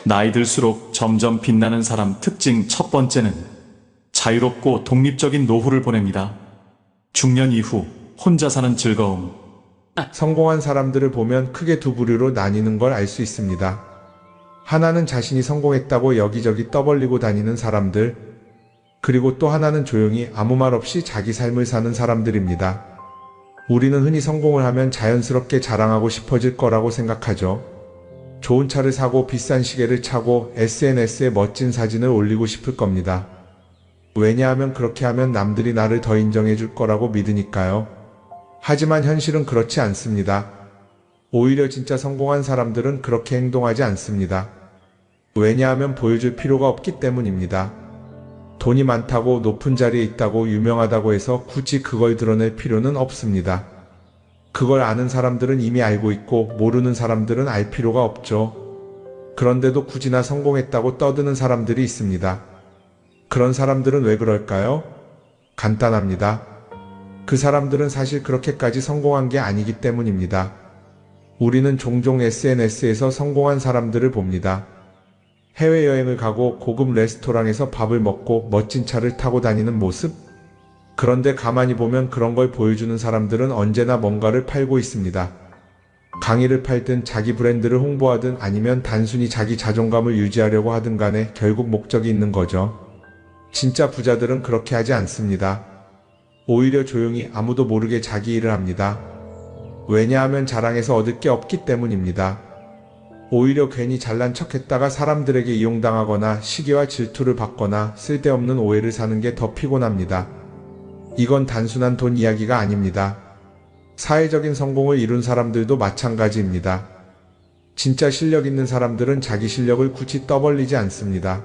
나이 들수록 점점 빛나는 사람 특징 첫 번째는 자유롭고 독립적인 노후를 보냅니다. 중년 이후 혼자 사는 즐거움. 성공한 사람들을 보면 크게 두 부류로 나뉘는 걸 알 수 있습니다. 하나는 자신이 성공했다고 여기저기 떠벌리고 다니는 사람들, 그리고 또 하나는 조용히 아무 말 없이 자기 삶을 사는 사람들입니다. 우리는 흔히 성공을 하면 자연스럽게 자랑하고 싶어질 거라고 생각하죠. 좋은 차를 사고 비싼 시계를 차고 SNS에 멋진 사진을 올리고 싶을 겁니다. 왜냐하면 그렇게 하면 남들이 나를 더 인정해 줄 거라고 믿으니까요. 하지만 현실은 그렇지 않습니다. 오히려 진짜 성공한 사람들은 그렇게 행동하지 않습니다. 왜냐하면 보여줄 필요가 없기 때문입니다. 돈이 많다고 높은 자리에 있다고 유명하다고 해서 굳이 그걸 드러낼 필요는 없습니다. 그걸 아는 사람들은 이미 알고 있고 모르는 사람들은 알 필요가 없죠. 그런데도 굳이나 성공했다고 떠드는 사람들이 있습니다. 그런 사람들은 왜 그럴까요? 간단합니다. 그 사람들은 사실 그렇게까지 성공한 게 아니기 때문입니다. 우리는 종종 SNS에서 성공한 사람들을 봅니다. 해외여행을 가고 고급 레스토랑에서 밥을 먹고 멋진 차를 타고 다니는 모습? 그런데 가만히 보면 그런 걸 보여주는 사람들은 언제나 뭔가를 팔고 있습니다. 강의를 팔든 자기 브랜드를 홍보하든 아니면 단순히 자기 자존감을 유지하려고 하든 간에 결국 목적이 있는 거죠. 진짜 부자들은 그렇게 하지 않습니다. 오히려 조용히 아무도 모르게 자기 일을 합니다. 왜냐하면 자랑해서 얻을 게 없기 때문입니다. 오히려 괜히 잘난 척했다가 사람들에게 이용당하거나 시기와 질투를 받거나 쓸데없는 오해를 사는 게 더 피곤합니다. 이건 단순한 돈 이야기가 아닙니다. 사회적인 성공을 이룬 사람들도 마찬가지입니다. 진짜 실력 있는 사람들은 자기 실력을 굳이 떠벌리지 않습니다.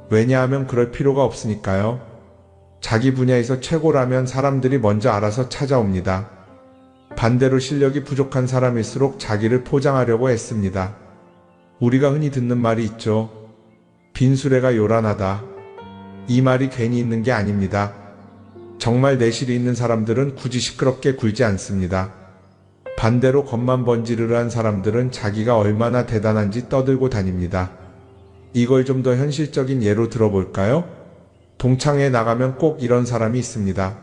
왜냐하면 그럴 필요가 없으니까요. 자기 분야에서 최고라면 사람들이 먼저 알아서 찾아옵니다. 반대로 실력이 부족한 사람일수록 자기를 포장하려고 애씁니다. 우리가 흔히 듣는 말이 있죠. 빈수레가 요란하다. 이 말이 괜히 있는 게 아닙니다. 정말 내실이 있는 사람들은 굳이 시끄럽게 굴지 않습니다. 반대로 겉만 번지르르한 사람들은 자기가 얼마나 대단한지 떠들고 다닙니다. 이걸 좀 더 현실적인 예로 들어볼까요? 동창회에 나가면 꼭 이런 사람이 있습니다.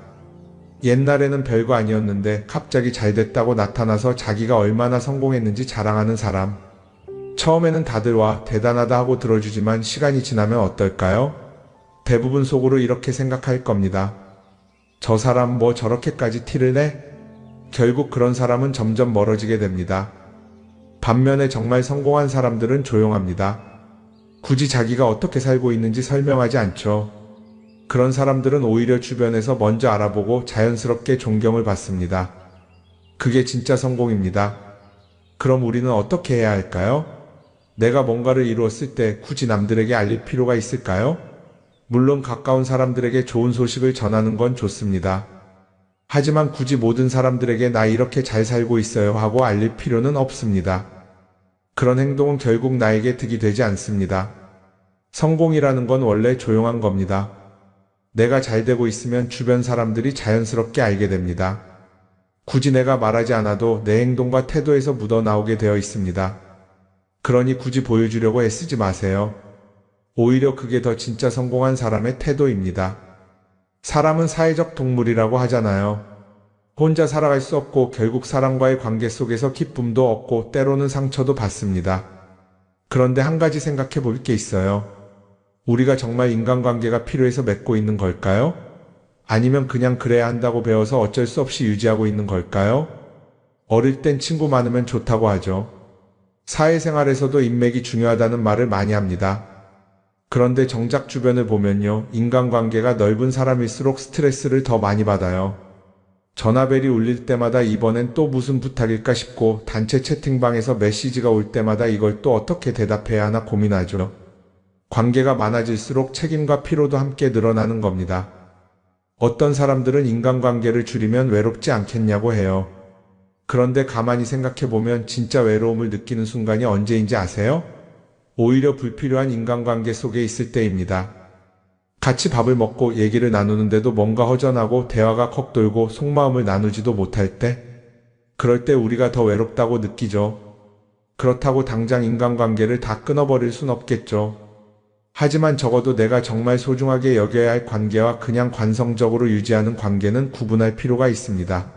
옛날에는 별거 아니었는데 갑자기 잘 됐다고 나타나서 자기가 얼마나 성공했는지 자랑하는 사람. 처음에는 다들 와 대단하다 하고 들어주지만 시간이 지나면 어떨까요? 대부분 속으로 이렇게 생각할 겁니다. 저 사람 뭐 저렇게까지 티를 내? 결국 그런 사람은 점점 멀어지게 됩니다. 반면에 정말 성공한 사람들은 조용합니다. 굳이 자기가 어떻게 살고 있는지 설명하지 않죠. 그런 사람들은 오히려 주변에서 먼저 알아보고 자연스럽게 존경을 받습니다. 그게 진짜 성공입니다. 그럼 우리는 어떻게 해야 할까요? 내가 뭔가를 이루었을 때 굳이 남들에게 알릴 필요가 있을까요? 물론 가까운 사람들에게 좋은 소식을 전하는 건 좋습니다. 하지만 굳이 모든 사람들에게 나 이렇게 잘 살고 있어요 하고 알릴 필요는 없습니다. 그런 행동은 결국 나에게 득이 되지 않습니다. 성공이라는 건 원래 조용한 겁니다. 내가 잘 되고 있으면 주변 사람들이 자연스럽게 알게 됩니다. 굳이 내가 말하지 않아도 내 행동과 태도에서 묻어나오게 되어 있습니다. 그러니 굳이 보여주려고 애쓰지 마세요. 오히려 그게 더 진짜 성공한 사람의 태도입니다. 사람은 사회적 동물이라고 하잖아요. 혼자 살아갈 수 없고 결국 사람과의 관계 속에서 기쁨도 얻고 때로는 상처도 받습니다. 그런데 한 가지 생각해 볼 게 있어요. 우리가 정말 인간관계가 필요해서 맺고 있는 걸까요? 아니면 그냥 그래야 한다고 배워서 어쩔 수 없이 유지하고 있는 걸까요? 어릴 땐 친구 많으면 좋다고 하죠. 사회생활에서도 인맥이 중요하다는 말을 많이 합니다. 그런데 정작 주변을 보면요, 인간관계가 넓은 사람일수록 스트레스를 더 많이 받아요. 전화벨이 울릴 때마다 이번엔 또 무슨 부탁일까 싶고, 단체 채팅방에서 메시지가 올 때마다 이걸 또 어떻게 대답해야 하나 고민하죠. 관계가 많아질수록 책임과 피로도 함께 늘어나는 겁니다. 어떤 사람들은 인간관계를 줄이면 외롭지 않겠냐고 해요. 그런데 가만히 생각해보면 진짜 외로움을 느끼는 순간이 언제인지 아세요? 오히려 불필요한 인간관계 속에 있을 때입니다. 같이 밥을 먹고 얘기를 나누는데도 뭔가 허전하고 대화가 컥 돌고 속마음을 나누지도 못할 때, 그럴 때 우리가 더 외롭다고 느끼죠. 그렇다고 당장 인간관계를 다 끊어버릴 순 없겠죠. 하지만 적어도 내가 정말 소중하게 여겨야 할 관계와 그냥 관성적으로 유지하는 관계는 구분할 필요가 있습니다.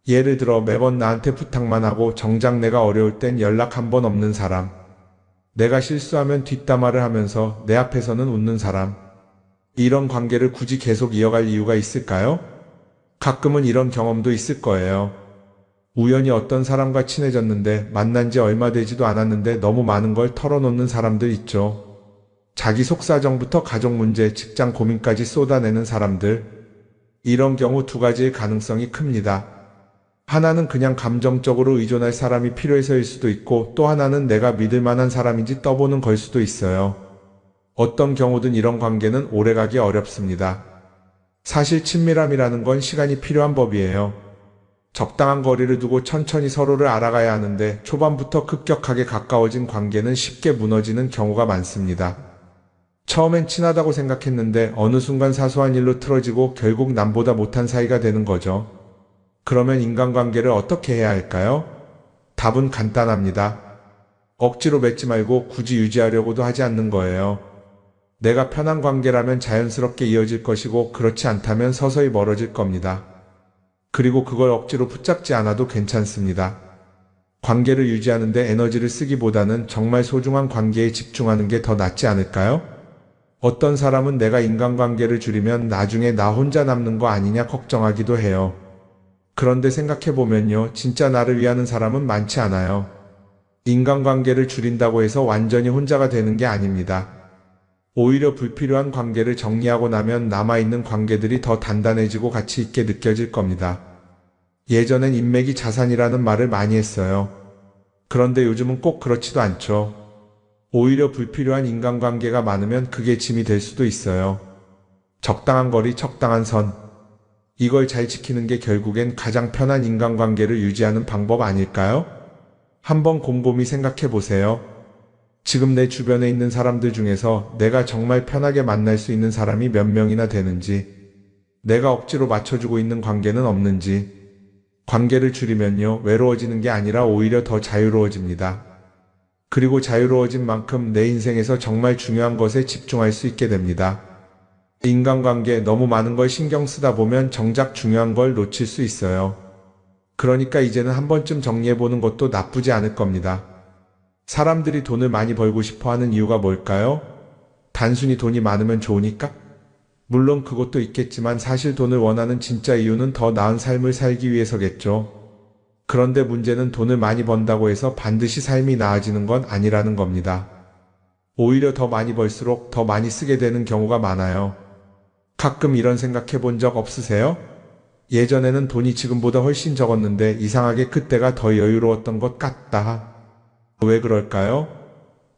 예를 들어 매번 나한테 부탁만 하고 정작 내가 어려울 땐 연락 한 번 없는 사람. 내가 실수하면 뒷담화를 하면서 내 앞에서는 웃는 사람. 이런 관계를 굳이 계속 이어갈 이유가 있을까요? 가끔은 이런 경험도 있을 거예요. 우연히 어떤 사람과 친해졌는데 만난 지 얼마 되지도 않았는데 너무 많은 걸 털어놓는 사람들 있죠. 자기 속사정부터 가족 문제, 직장 고민까지 쏟아내는 사람들. 이런 경우 두 가지의 가능성이 큽니다. 하나는 그냥 감정적으로 의존할 사람이 필요해서일 수도 있고, 또 하나는 내가 믿을 만한 사람인지 떠보는 걸 수도 있어요. 어떤 경우든 이런 관계는 오래가기 어렵습니다. 사실 친밀함이라는 건 시간이 필요한 법이에요. 적당한 거리를 두고 천천히 서로를 알아가야 하는데 초반부터 급격하게 가까워진 관계는 쉽게 무너지는 경우가 많습니다. 처음엔 친하다고 생각했는데 어느 순간 사소한 일로 틀어지고 결국 남보다 못한 사이가 되는 거죠. 그러면 인간관계를 어떻게 해야 할까요? 답은 간단합니다. 억지로 맺지 말고 굳이 유지하려고도 하지 않는 거예요. 내가 편한 관계라면 자연스럽게 이어질 것이고, 그렇지 않다면 서서히 멀어질 겁니다. 그리고 그걸 억지로 붙잡지 않아도 괜찮습니다. 관계를 유지하는데 에너지를 쓰기보다는 정말 소중한 관계에 집중하는 게 더 낫지 않을까요? 어떤 사람은 내가 인간관계를 줄이면 나중에 나 혼자 남는 거 아니냐 걱정하기도 해요. 그런데 생각해보면요, 진짜 나를 위하는 사람은 많지 않아요. 인간관계를 줄인다고 해서 완전히 혼자가 되는 게 아닙니다. 오히려 불필요한 관계를 정리하고 나면 남아있는 관계들이 더 단단해지고 가치 있게 느껴질 겁니다. 예전엔 인맥이 자산이라는 말을 많이 했어요. 그런데 요즘은 꼭 그렇지도 않죠. 오히려 불필요한 인간관계가 많으면 그게 짐이 될 수도 있어요. 적당한 거리, 적당한 선. 이걸 잘 지키는 게 결국엔 가장 편한 인간관계를 유지하는 방법 아닐까요? 한번 곰곰이 생각해 보세요. 지금 내 주변에 있는 사람들 중에서 내가 정말 편하게 만날 수 있는 사람이 몇 명이나 되는지, 내가 억지로 맞춰주고 있는 관계는 없는지. 관계를 줄이면요, 외로워지는 게 아니라 오히려 더 자유로워집니다. 그리고 자유로워진 만큼 내 인생에서 정말 중요한 것에 집중할 수 있게 됩니다. 인간관계 너무 많은 걸 신경 쓰다 보면 정작 중요한 걸 놓칠 수 있어요. 그러니까 이제는 한 번쯤 정리해보는 것도 나쁘지 않을 겁니다. 사람들이 돈을 많이 벌고 싶어 하는 이유가 뭘까요? 단순히 돈이 많으면 좋으니까? 물론 그것도 있겠지만 사실 돈을 원하는 진짜 이유는 더 나은 삶을 살기 위해서겠죠. 그런데 문제는 돈을 많이 번다고 해서 반드시 삶이 나아지는 건 아니라는 겁니다. 오히려 더 많이 벌수록 더 많이 쓰게 되는 경우가 많아요. 가끔 이런 생각해 본 적 없으세요? 예전에는 돈이 지금보다 훨씬 적었는데 이상하게 그때가 더 여유로웠던 것 같다. 왜 그럴까요?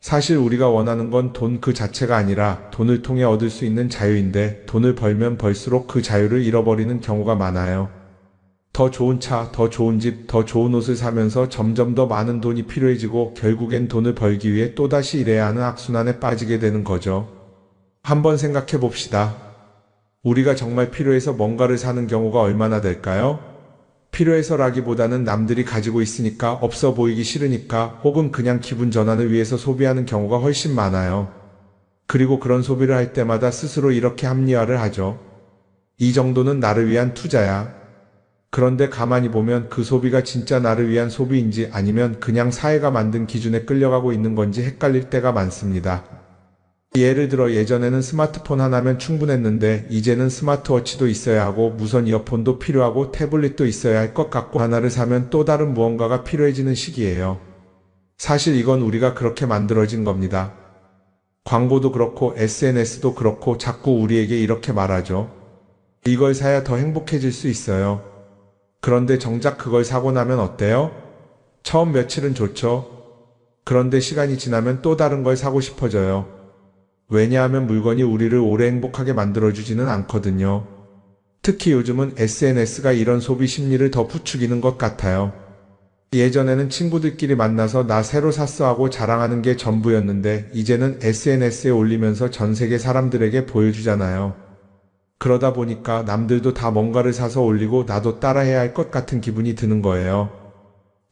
사실 우리가 원하는 건 돈 그 자체가 아니라 돈을 통해 얻을 수 있는 자유인데, 돈을 벌면 벌수록 그 자유를 잃어버리는 경우가 많아요. 더 좋은 차, 더 좋은 집, 더 좋은 옷을 사면서 점점 더 많은 돈이 필요해지고 결국엔 돈을 벌기 위해 또다시 일해야 하는 악순환에 빠지게 되는 거죠. 한번 생각해 봅시다. 우리가 정말 필요해서 뭔가를 사는 경우가 얼마나 될까요? 필요해서라기보다는 남들이 가지고 있으니까, 없어 보이기 싫으니까, 혹은 그냥 기분 전환을 위해서 소비하는 경우가 훨씬 많아요. 그리고 그런 소비를 할 때마다 스스로 이렇게 합리화를 하죠. 이 정도는 나를 위한 투자야. 그런데 가만히 보면 그 소비가 진짜 나를 위한 소비인지 아니면 그냥 사회가 만든 기준에 끌려가고 있는 건지 헷갈릴 때가 많습니다. 예를 들어 예전에는 스마트폰 하나면 충분했는데 이제는 스마트워치도 있어야 하고 무선 이어폰도 필요하고 태블릿도 있어야 할 것 같고 하나를 사면 또 다른 무언가가 필요해지는 시기예요. 사실 이건 우리가 그렇게 만들어진 겁니다. 광고도 그렇고 SNS도 그렇고 자꾸 우리에게 이렇게 말하죠. 이걸 사야 더 행복해질 수 있어요. 그런데 정작 그걸 사고 나면 어때요? 처음 며칠은 좋죠. 그런데 시간이 지나면 또 다른 걸 사고 싶어져요. 왜냐하면 물건이 우리를 오래 행복하게 만들어주지는 않거든요. 특히 요즘은 SNS가 이런 소비 심리를 더 부추기는 것 같아요. 예전에는 친구들끼리 만나서 나 새로 샀어 하고 자랑하는 게 전부였는데 이제는 SNS에 올리면서 전 세계 사람들에게 보여주잖아요. 그러다 보니까 남들도 다 뭔가를 사서 올리고 나도 따라해야 할 것 같은 기분이 드는 거예요.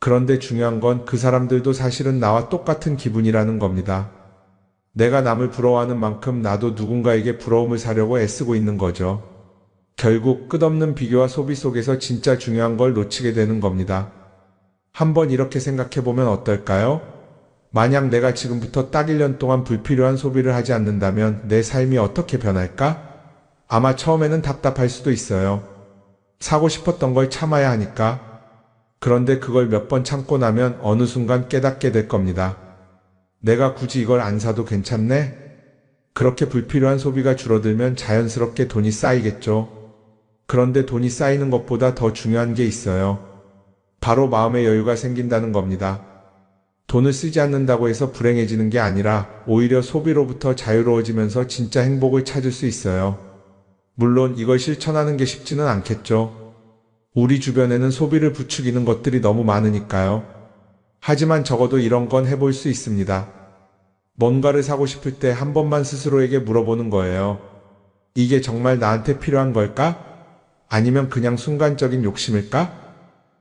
그런데 중요한 건 그 사람들도 사실은 나와 똑같은 기분이라는 겁니다. 내가 남을 부러워하는 만큼 나도 누군가에게 부러움을 사려고 애쓰고 있는 거죠. 결국 끝없는 비교와 소비 속에서 진짜 중요한 걸 놓치게 되는 겁니다. 한번 이렇게 생각해보면 어떨까요? 만약 내가 지금부터 딱 1년 동안 불필요한 소비를 하지 않는다면 내 삶이 어떻게 변할까? 아마 처음에는 답답할 수도 있어요. 사고 싶었던 걸 참아야 하니까. 그런데 그걸 몇 번 참고 나면 어느 순간 깨닫게 될 겁니다. 내가 굳이 이걸 안 사도 괜찮네? 그렇게 불필요한 소비가 줄어들면 자연스럽게 돈이 쌓이겠죠. 그런데 돈이 쌓이는 것보다 더 중요한 게 있어요. 바로 마음의 여유가 생긴다는 겁니다. 돈을 쓰지 않는다고 해서 불행해지는 게 아니라 오히려 소비로부터 자유로워지면서 진짜 행복을 찾을 수 있어요. 물론 이걸 실천하는 게 쉽지는 않겠죠. 우리 주변에는 소비를 부추기는 것들이 너무 많으니까요. 하지만 적어도 이런 건 해볼 수 있습니다. 뭔가를 사고 싶을 때 한 번만 스스로에게 물어보는 거예요. 이게 정말 나한테 필요한 걸까? 아니면 그냥 순간적인 욕심일까?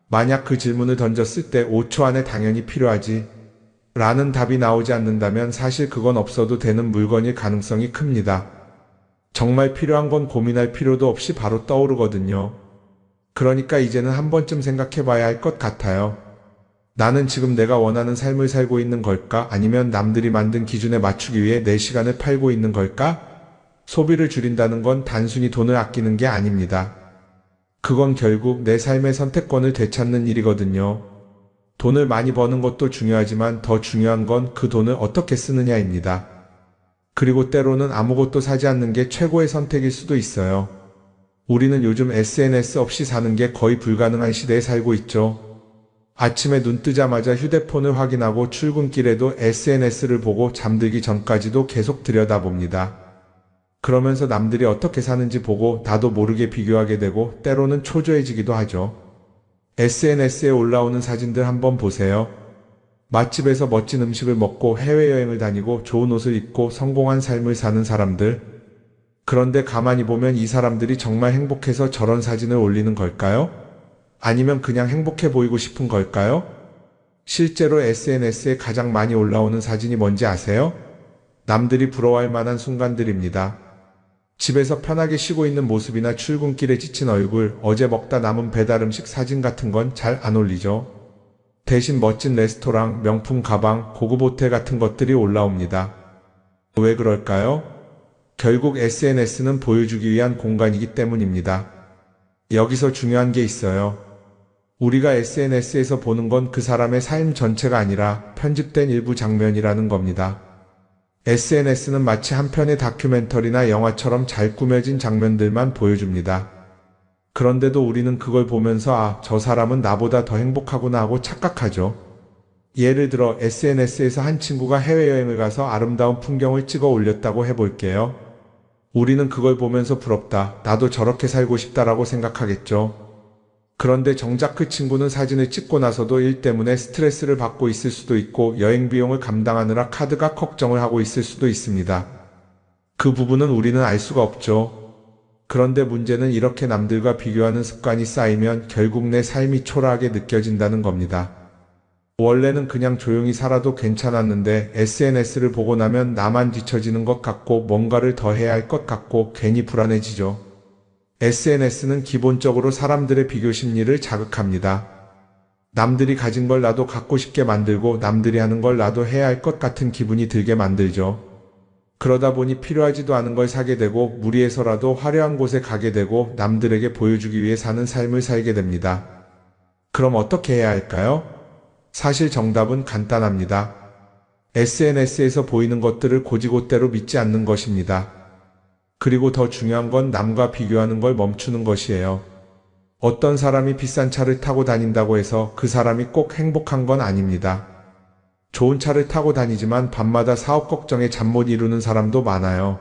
만약 그 질문을 던졌을 때 5초 안에 당연히 필요하지 라는 답이 나오지 않는다면 사실 그건 없어도 되는 물건일 가능성이 큽니다. 정말 필요한 건 고민할 필요도 없이 바로 떠오르거든요. 그러니까 이제는 한 번쯤 생각해 봐야 할 것 같아요. 나는 지금 내가 원하는 삶을 살고 있는 걸까? 아니면 남들이 만든 기준에 맞추기 위해 내 시간을 팔고 있는 걸까? 소비를 줄인다는 건 단순히 돈을 아끼는 게 아닙니다. 그건 결국 내 삶의 선택권을 되찾는 일이거든요. 돈을 많이 버는 것도 중요하지만 더 중요한 건 그 돈을 어떻게 쓰느냐입니다. 그리고 때로는 아무것도 사지 않는 게 최고의 선택일 수도 있어요. 우리는 요즘 SNS 없이 사는 게 거의 불가능한 시대에 살고 있죠. 아침에 눈 뜨자마자 휴대폰을 확인하고 출근길에도 SNS를 보고 잠들기 전까지도 계속 들여다봅니다. 그러면서 남들이 어떻게 사는지 보고 나도 모르게 비교하게 되고 때로는 초조해지기도 하죠. SNS에 올라오는 사진들 한번 보세요. 맛집에서 멋진 음식을 먹고 해외여행을 다니고 좋은 옷을 입고 성공한 삶을 사는 사람들. 그런데 가만히 보면 이 사람들이 정말 행복해서 저런 사진을 올리는 걸까요? 아니면 그냥 행복해 보이고 싶은 걸까요? 실제로 SNS에 가장 많이 올라오는 사진이 뭔지 아세요? 남들이 부러워할 만한 순간들입니다. 집에서 편하게 쉬고 있는 모습이나 출근길에 지친 얼굴, 어제 먹다 남은 배달 음식 사진 같은 건 잘 안 올리죠. 대신 멋진 레스토랑, 명품 가방, 고급 호텔 같은 것들이 올라옵니다. 왜 그럴까요? 결국 SNS는 보여주기 위한 공간이기 때문입니다. 여기서 중요한 게 있어요. 우리가 SNS에서 보는 건 그 사람의 삶 전체가 아니라 편집된 일부 장면이라는 겁니다. SNS는 마치 한 편의 다큐멘터리나 영화처럼 잘 꾸며진 장면들만 보여줍니다. 그런데도 우리는 그걸 보면서 아, 저 사람은 나보다 더 행복하구나 하고 착각하죠. 예를 들어 SNS에서 한 친구가 해외여행을 가서 아름다운 풍경을 찍어 올렸다고 해볼게요. 우리는 그걸 보면서 부럽다, 나도 저렇게 살고 싶다라고 생각하겠죠. 그런데 정작 그 친구는 사진을 찍고 나서도 일 때문에 스트레스를 받고 있을 수도 있고 여행 비용을 감당하느라 카드가 걱정을 하고 있을 수도 있습니다. 그 부분은 우리는 알 수가 없죠. 그런데 문제는 이렇게 남들과 비교하는 습관이 쌓이면 결국 내 삶이 초라하게 느껴진다는 겁니다. 원래는 그냥 조용히 살아도 괜찮았는데 SNS를 보고 나면 나만 뒤처지는 것 같고 뭔가를 더 해야 할 것 같고 괜히 불안해지죠. SNS는 기본적으로 사람들의 비교 심리를 자극합니다. 남들이 가진 걸 나도 갖고 싶게 만들고 남들이 하는 걸 나도 해야 할 것 같은 기분이 들게 만들죠. 그러다 보니 필요하지도 않은 걸 사게 되고 무리해서라도 화려한 곳에 가게 되고 남들에게 보여주기 위해 사는 삶을 살게 됩니다. 그럼 어떻게 해야 할까요? 사실 정답은 간단합니다. SNS에서 보이는 것들을 곧이곧대로 믿지 않는 것입니다. 그리고 더 중요한 건 남과 비교하는 걸 멈추는 것이에요. 어떤 사람이 비싼 차를 타고 다닌다고 해서 그 사람이 꼭 행복한 건 아닙니다. 좋은 차를 타고 다니지만 밤마다 사업 걱정에 잠 못 이루는 사람도 많아요.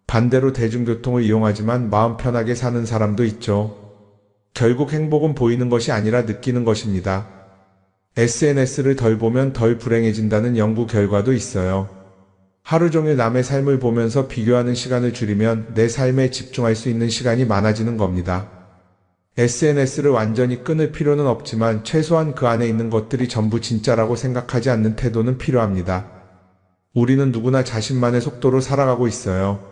반대로 대중교통을 이용하지만 마음 편하게 사는 사람도 있죠. 결국 행복은 보이는 것이 아니라 느끼는 것입니다. SNS를 덜 보면 덜 불행해진다는 연구 결과도 있어요. 하루 종일 남의 삶을 보면서 비교하는 시간을 줄이면 내 삶에 집중할 수 있는 시간이 많아지는 겁니다. SNS를 완전히 끊을 필요는 없지만 최소한 그 안에 있는 것들이 전부 진짜라고 생각하지 않는 태도는 필요합니다. 우리는 누구나 자신만의 속도로 살아가고 있어요.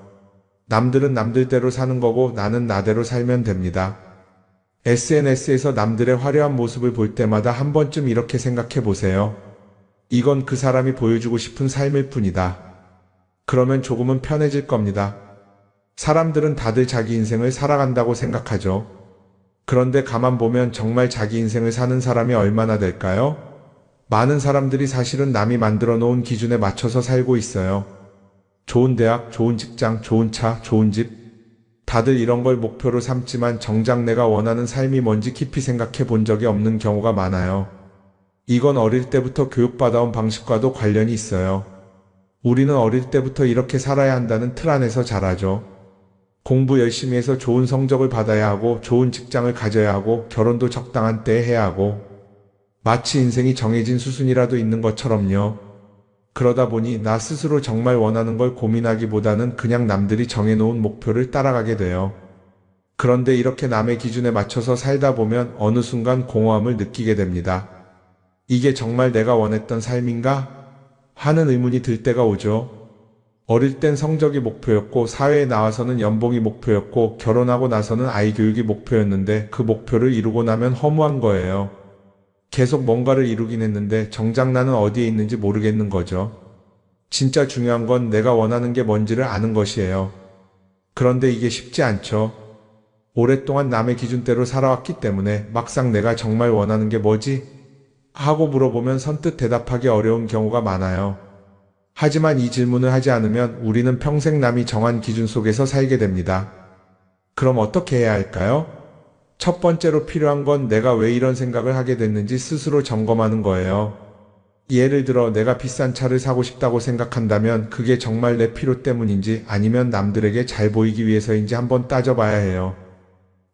남들은 남들대로 사는 거고 나는 나대로 살면 됩니다. SNS에서 남들의 화려한 모습을 볼 때마다 한 번쯤 이렇게 생각해 보세요. 이건 그 사람이 보여주고 싶은 삶일 뿐이다. 그러면 조금은 편해질 겁니다. 사람들은 다들 자기 인생을 살아간다고 생각하죠. 그런데 가만 보면 정말 자기 인생을 사는 사람이 얼마나 될까요? 많은 사람들이 사실은 남이 만들어 놓은 기준에 맞춰서 살고 있어요. 좋은 대학, 좋은 직장, 좋은 차, 좋은 집. 다들 이런 걸 목표로 삼지만 정작 내가 원하는 삶이 뭔지 깊이 생각해 본 적이 없는 경우가 많아요. 이건 어릴 때부터 교육받아온 방식과도 관련이 있어요. 우리는 어릴 때부터 이렇게 살아야 한다는 틀 안에서 자라죠. 공부 열심히 해서 좋은 성적을 받아야 하고 좋은 직장을 가져야 하고 결혼도 적당한 때에 해야 하고 마치 인생이 정해진 수순이라도 있는 것처럼요. 그러다 보니 나 스스로 정말 원하는 걸 고민하기보다는 그냥 남들이 정해놓은 목표를 따라가게 돼요. 그런데 이렇게 남의 기준에 맞춰서 살다 보면 어느 순간 공허함을 느끼게 됩니다. 이게 정말 내가 원했던 삶인가? 하는 의문이 들 때가 오죠. 어릴 땐 성적이 목표였고 사회에 나와서는 연봉이 목표였고 결혼하고 나서는 아이 교육이 목표였는데 그 목표를 이루고 나면 허무한 거예요. 계속 뭔가를 이루긴 했는데 정작 나는 어디에 있는지 모르겠는 거죠. 진짜 중요한 건 내가 원하는 게 뭔지를 아는 것이에요. 그런데 이게 쉽지 않죠. 오랫동안 남의 기준대로 살아왔기 때문에 막상 내가 정말 원하는 게 뭐지? 하고 물어보면 선뜻 대답하기 어려운 경우가 많아요. 하지만 이 질문을 하지 않으면 우리는 평생 남이 정한 기준 속에서 살게 됩니다. 그럼 어떻게 해야 할까요? 첫 번째로 필요한 건 내가 왜 이런 생각을 하게 됐는지 스스로 점검하는 거예요. 예를 들어 내가 비싼 차를 사고 싶다고 생각한다면 그게 정말 내 필요 때문인지 아니면 남들에게 잘 보이기 위해서인지 한번 따져봐야 해요.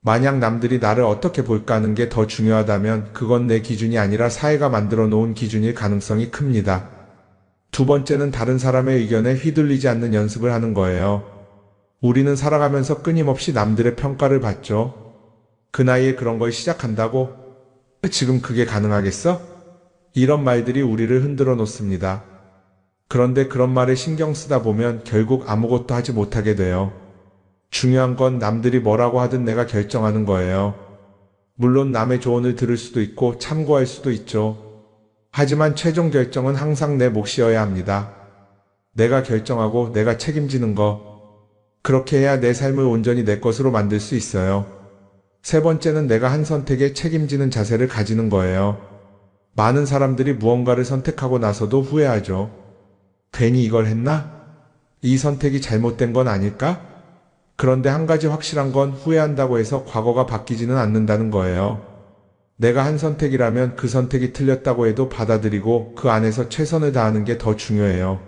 만약 남들이 나를 어떻게 볼까 하는 게 더 중요하다면 그건 내 기준이 아니라 사회가 만들어 놓은 기준일 가능성이 큽니다. 두 번째는 다른 사람의 의견에 휘둘리지 않는 연습을 하는 거예요. 우리는 살아가면서 끊임없이 남들의 평가를 받죠. 그 나이에 그런 걸 시작한다고? 지금 그게 가능하겠어? 이런 말들이 우리를 흔들어 놓습니다. 그런데 그런 말에 신경 쓰다 보면 결국 아무것도 하지 못하게 돼요. 중요한 건 남들이 뭐라고 하든 내가 결정하는 거예요. 물론 남의 조언을 들을 수도 있고 참고할 수도 있죠. 하지만 최종 결정은 항상 내 몫이어야 합니다. 내가 결정하고 내가 책임지는 거. 그렇게 해야 내 삶을 온전히 내 것으로 만들 수 있어요. 세 번째는 내가 한 선택에 책임지는 자세를 가지는 거예요. 많은 사람들이 무언가를 선택하고 나서도 후회하죠. 괜히 이걸 했나? 이 선택이 잘못된 건 아닐까? 그런데 한 가지 확실한 건 후회한다고 해서 과거가 바뀌지는 않는다는 거예요. 내가 한 선택이라면 그 선택이 틀렸다고 해도 받아들이고 그 안에서 최선을 다하는 게 더 중요해요.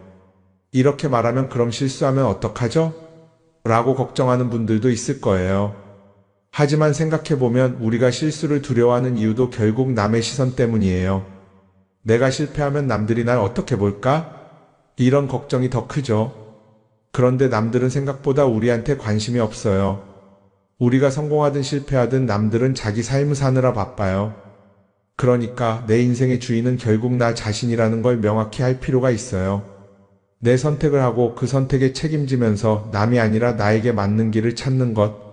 이렇게 말하면 그럼 실수하면 어떡하죠? 라고 걱정하는 분들도 있을 거예요. 하지만 생각해보면 우리가 실수를 두려워하는 이유도 결국 남의 시선 때문이에요. 내가 실패하면 남들이 날 어떻게 볼까? 이런 걱정이 더 크죠. 그런데 남들은 생각보다 우리한테 관심이 없어요. 우리가 성공하든 실패하든 남들은 자기 삶을 사느라 바빠요. 그러니까 내 인생의 주인은 결국 나 자신이라는 걸 명확히 할 필요가 있어요. 내 선택을 하고 그 선택에 책임지면서 남이 아니라 나에게 맞는 길을 찾는 것.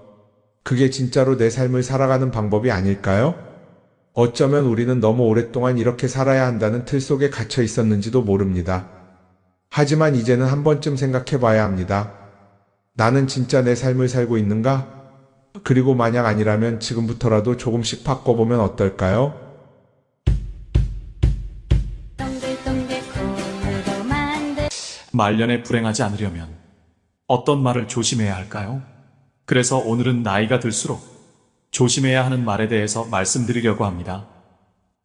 그게 진짜로 내 삶을 살아가는 방법이 아닐까요? 어쩌면 우리는 너무 오랫동안 이렇게 살아야 한다는 틀 속에 갇혀 있었는지도 모릅니다. 하지만 이제는 한 번쯤 생각해 봐야 합니다. 나는 진짜 내 삶을 살고 있는가? 그리고 만약 아니라면 지금부터라도 조금씩 바꿔보면 어떨까요? 동글동글 콩으로 만든 말년에 불행하지 않으려면 어떤 말을 조심해야 할까요? 그래서 오늘은 나이가 들수록 조심해야 하는 말에 대해서 말씀드리려고 합니다.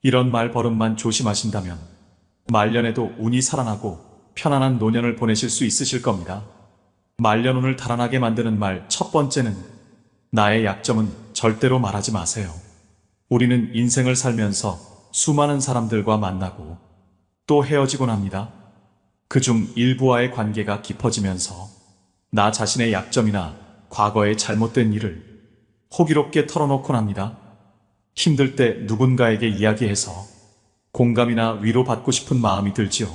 이런 말 버릇만 조심하신다면 말년에도 운이 살아나고 편안한 노년을 보내실 수 있으실 겁니다. 말년운을 달아나게 만드는 말 첫 번째는 나의 약점은 절대로 말하지 마세요. 우리는 인생을 살면서 수많은 사람들과 만나고 또 헤어지곤 합니다. 그중 일부와의 관계가 깊어지면서 나 자신의 약점이나 과거의 잘못된 일을 호기롭게 털어놓곤 합니다. 힘들 때 누군가에게 이야기해서 공감이나 위로받고 싶은 마음이 들지요.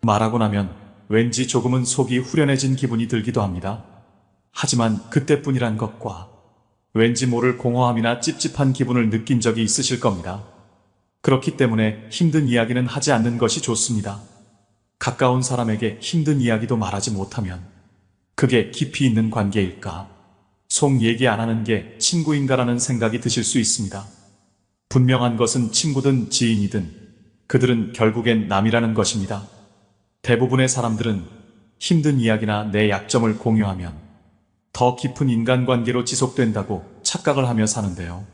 말하고 나면 왠지 조금은 속이 후련해진 기분이 들기도 합니다. 하지만 그때뿐이란 것과 왠지 모를 공허함이나 찝찝한 기분을 느낀 적이 있으실 겁니다. 그렇기 때문에 힘든 이야기는 하지 않는 것이 좋습니다. 가까운 사람에게 힘든 이야기도 말하지 못하면 그게 깊이 있는 관계일까? 속 얘기 안 하는 게 친구인가라는 생각이 드실 수 있습니다. 분명한 것은 친구든 지인이든 그들은 결국엔 남이라는 것입니다. 대부분의 사람들은 힘든 이야기나 내 약점을 공유하면 더 깊은 인간관계로 지속된다고 착각을 하며 사는데요.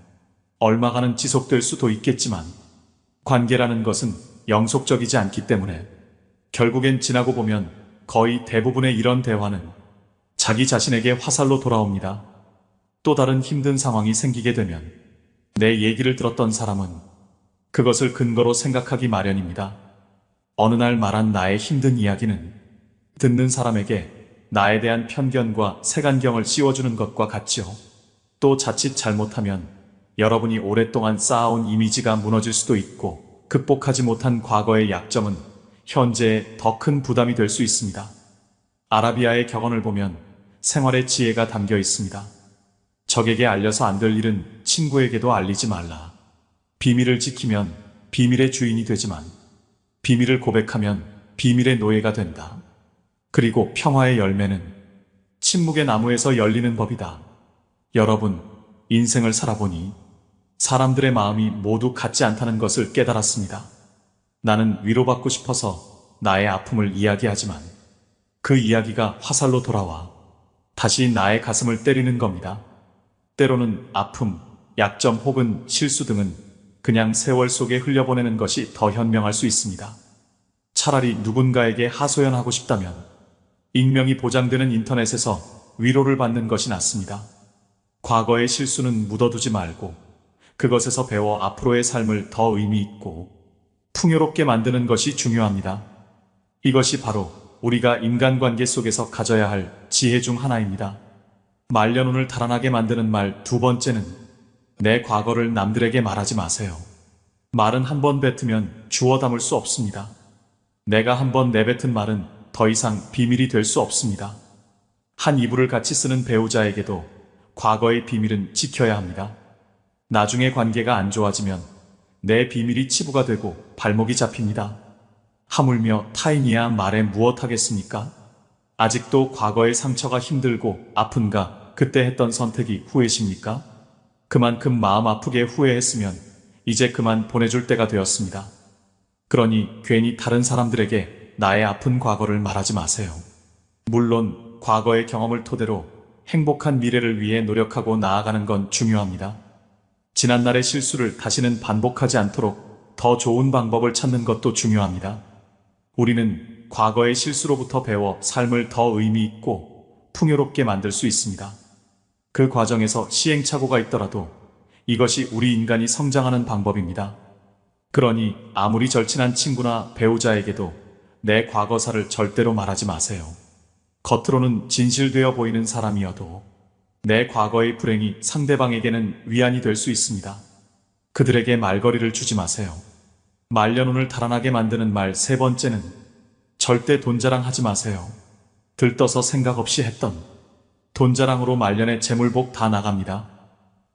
얼마간은 지속될 수도 있겠지만 관계라는 것은 영속적이지 않기 때문에 결국엔 지나고 보면 거의 대부분의 이런 대화는 자기 자신에게 화살로 돌아옵니다. 또 다른 힘든 상황이 생기게 되면 내 얘기를 들었던 사람은 그것을 근거로 생각하기 마련입니다. 어느 날 말한 나의 힘든 이야기는 듣는 사람에게 나에 대한 편견과 색안경을 씌워주는 것과 같지요. 또 자칫 잘못하면 여러분이 오랫동안 쌓아온 이미지가 무너질 수도 있고 극복하지 못한 과거의 약점은 현재에 더 큰 부담이 될 수 있습니다. 아라비아의 격언을 보면 생활의 지혜가 담겨 있습니다. 적에게 알려서 안 될 일은 친구에게도 알리지 말라. 비밀을 지키면 비밀의 주인이 되지만 비밀을 고백하면 비밀의 노예가 된다. 그리고 평화의 열매는 침묵의 나무에서 열리는 법이다. 여러분, 인생을 살아보니 사람들의 마음이 모두 같지 않다는 것을 깨달았습니다. 나는 위로받고 싶어서 나의 아픔을 이야기하지만 그 이야기가 화살로 돌아와 다시 나의 가슴을 때리는 겁니다. 때로는 아픔, 약점 혹은 실수 등은 그냥 세월 속에 흘려보내는 것이 더 현명할 수 있습니다. 차라리 누군가에게 하소연하고 싶다면 익명이 보장되는 인터넷에서 위로를 받는 것이 낫습니다. 과거의 실수는 묻어두지 말고 그것에서 배워 앞으로의 삶을 더 의미 있고 풍요롭게 만드는 것이 중요합니다. 이것이 바로 우리가 인간관계 속에서 가져야 할 지혜 중 하나입니다. 말년운을 달아나게 만드는 말 두 번째는 내 과거를 남들에게 말하지 마세요. 말은 한 번 뱉으면 주워 담을 수 없습니다. 내가 한 번 내뱉은 말은 더 이상 비밀이 될 수 없습니다. 한 이불을 같이 쓰는 배우자에게도 과거의 비밀은 지켜야 합니다. 나중에 관계가 안 좋아지면 내 비밀이 치부가 되고 발목이 잡힙니다. 하물며 타인이야 말해 무엇하겠습니까? 아직도 과거의 상처가 힘들고 아픈가 그때 했던 선택이 후회십니까? 그만큼 마음 아프게 후회했으면 이제 그만 보내줄 때가 되었습니다. 그러니 괜히 다른 사람들에게 나의 아픈 과거를 말하지 마세요. 물론 과거의 경험을 토대로 행복한 미래를 위해 노력하고 나아가는 건 중요합니다. 지난날의 실수를 다시는 반복하지 않도록 더 좋은 방법을 찾는 것도 중요합니다. 우리는 과거의 실수로부터 배워 삶을 더 의미 있고 풍요롭게 만들 수 있습니다. 그 과정에서 시행착오가 있더라도 이것이 우리 인간이 성장하는 방법입니다. 그러니 아무리 절친한 친구나 배우자에게도 내 과거사를 절대로 말하지 마세요. 겉으로는 진실되어 보이는 사람이어도 내 과거의 불행이 상대방에게는 위안이 될 수 있습니다. 그들에게 말거리를 주지 마세요. 말년운을 달아나게 만드는 말 세 번째는 절대 돈 자랑하지 마세요. 들떠서 생각 없이 했던 돈 자랑으로 말년에 재물복 다 나갑니다.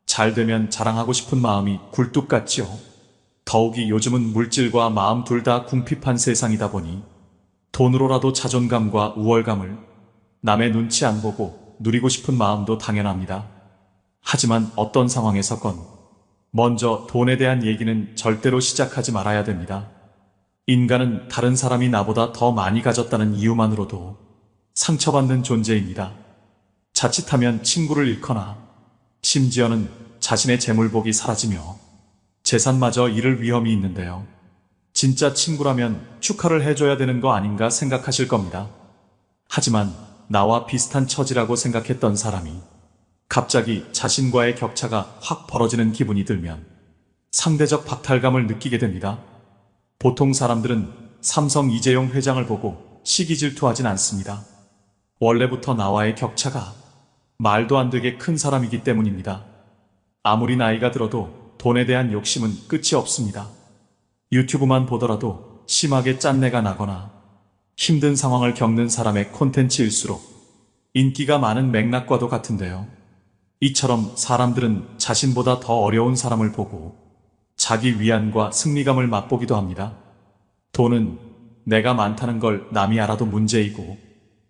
잘 되면 자랑하고 싶은 마음이 굴뚝 같지요. 더욱이 요즘은 물질과 마음 둘 다 궁핍한 세상이다 보니 돈으로라도 자존감과 우월감을 남의 눈치 안 보고 누리고 싶은 마음도 당연합니다. 하지만 어떤 상황에서건 먼저 돈에 대한 얘기는 절대로 시작하지 말아야 됩니다. 인간은 다른 사람이 나보다 더 많이 가졌다는 이유만으로도 상처받는 존재입니다. 자칫하면 친구를 잃거나 심지어는 자신의 재물복이 사라지며 재산마저 잃을 위험이 있는데요. 진짜 친구라면 축하를 해줘야 되는 거 아닌가 생각하실 겁니다. 하지만 나와 비슷한 처지라고 생각했던 사람이 갑자기 자신과의 격차가 확 벌어지는 기분이 들면 상대적 박탈감을 느끼게 됩니다. 보통 사람들은 삼성 이재용 회장을 보고 시기 질투하진 않습니다. 원래부터 나와의 격차가 말도 안 되게 큰 사람이기 때문입니다. 아무리 나이가 들어도 돈에 대한 욕심은 끝이 없습니다. 유튜브만 보더라도 심하게 짠내가 나거나 힘든 상황을 겪는 사람의 콘텐츠일수록 인기가 많은 맥락과도 같은데요. 이처럼 사람들은 자신보다 더 어려운 사람을 보고 자기 위안과 승리감을 맛보기도 합니다. 돈은 내가 많다는 걸 남이 알아도 문제이고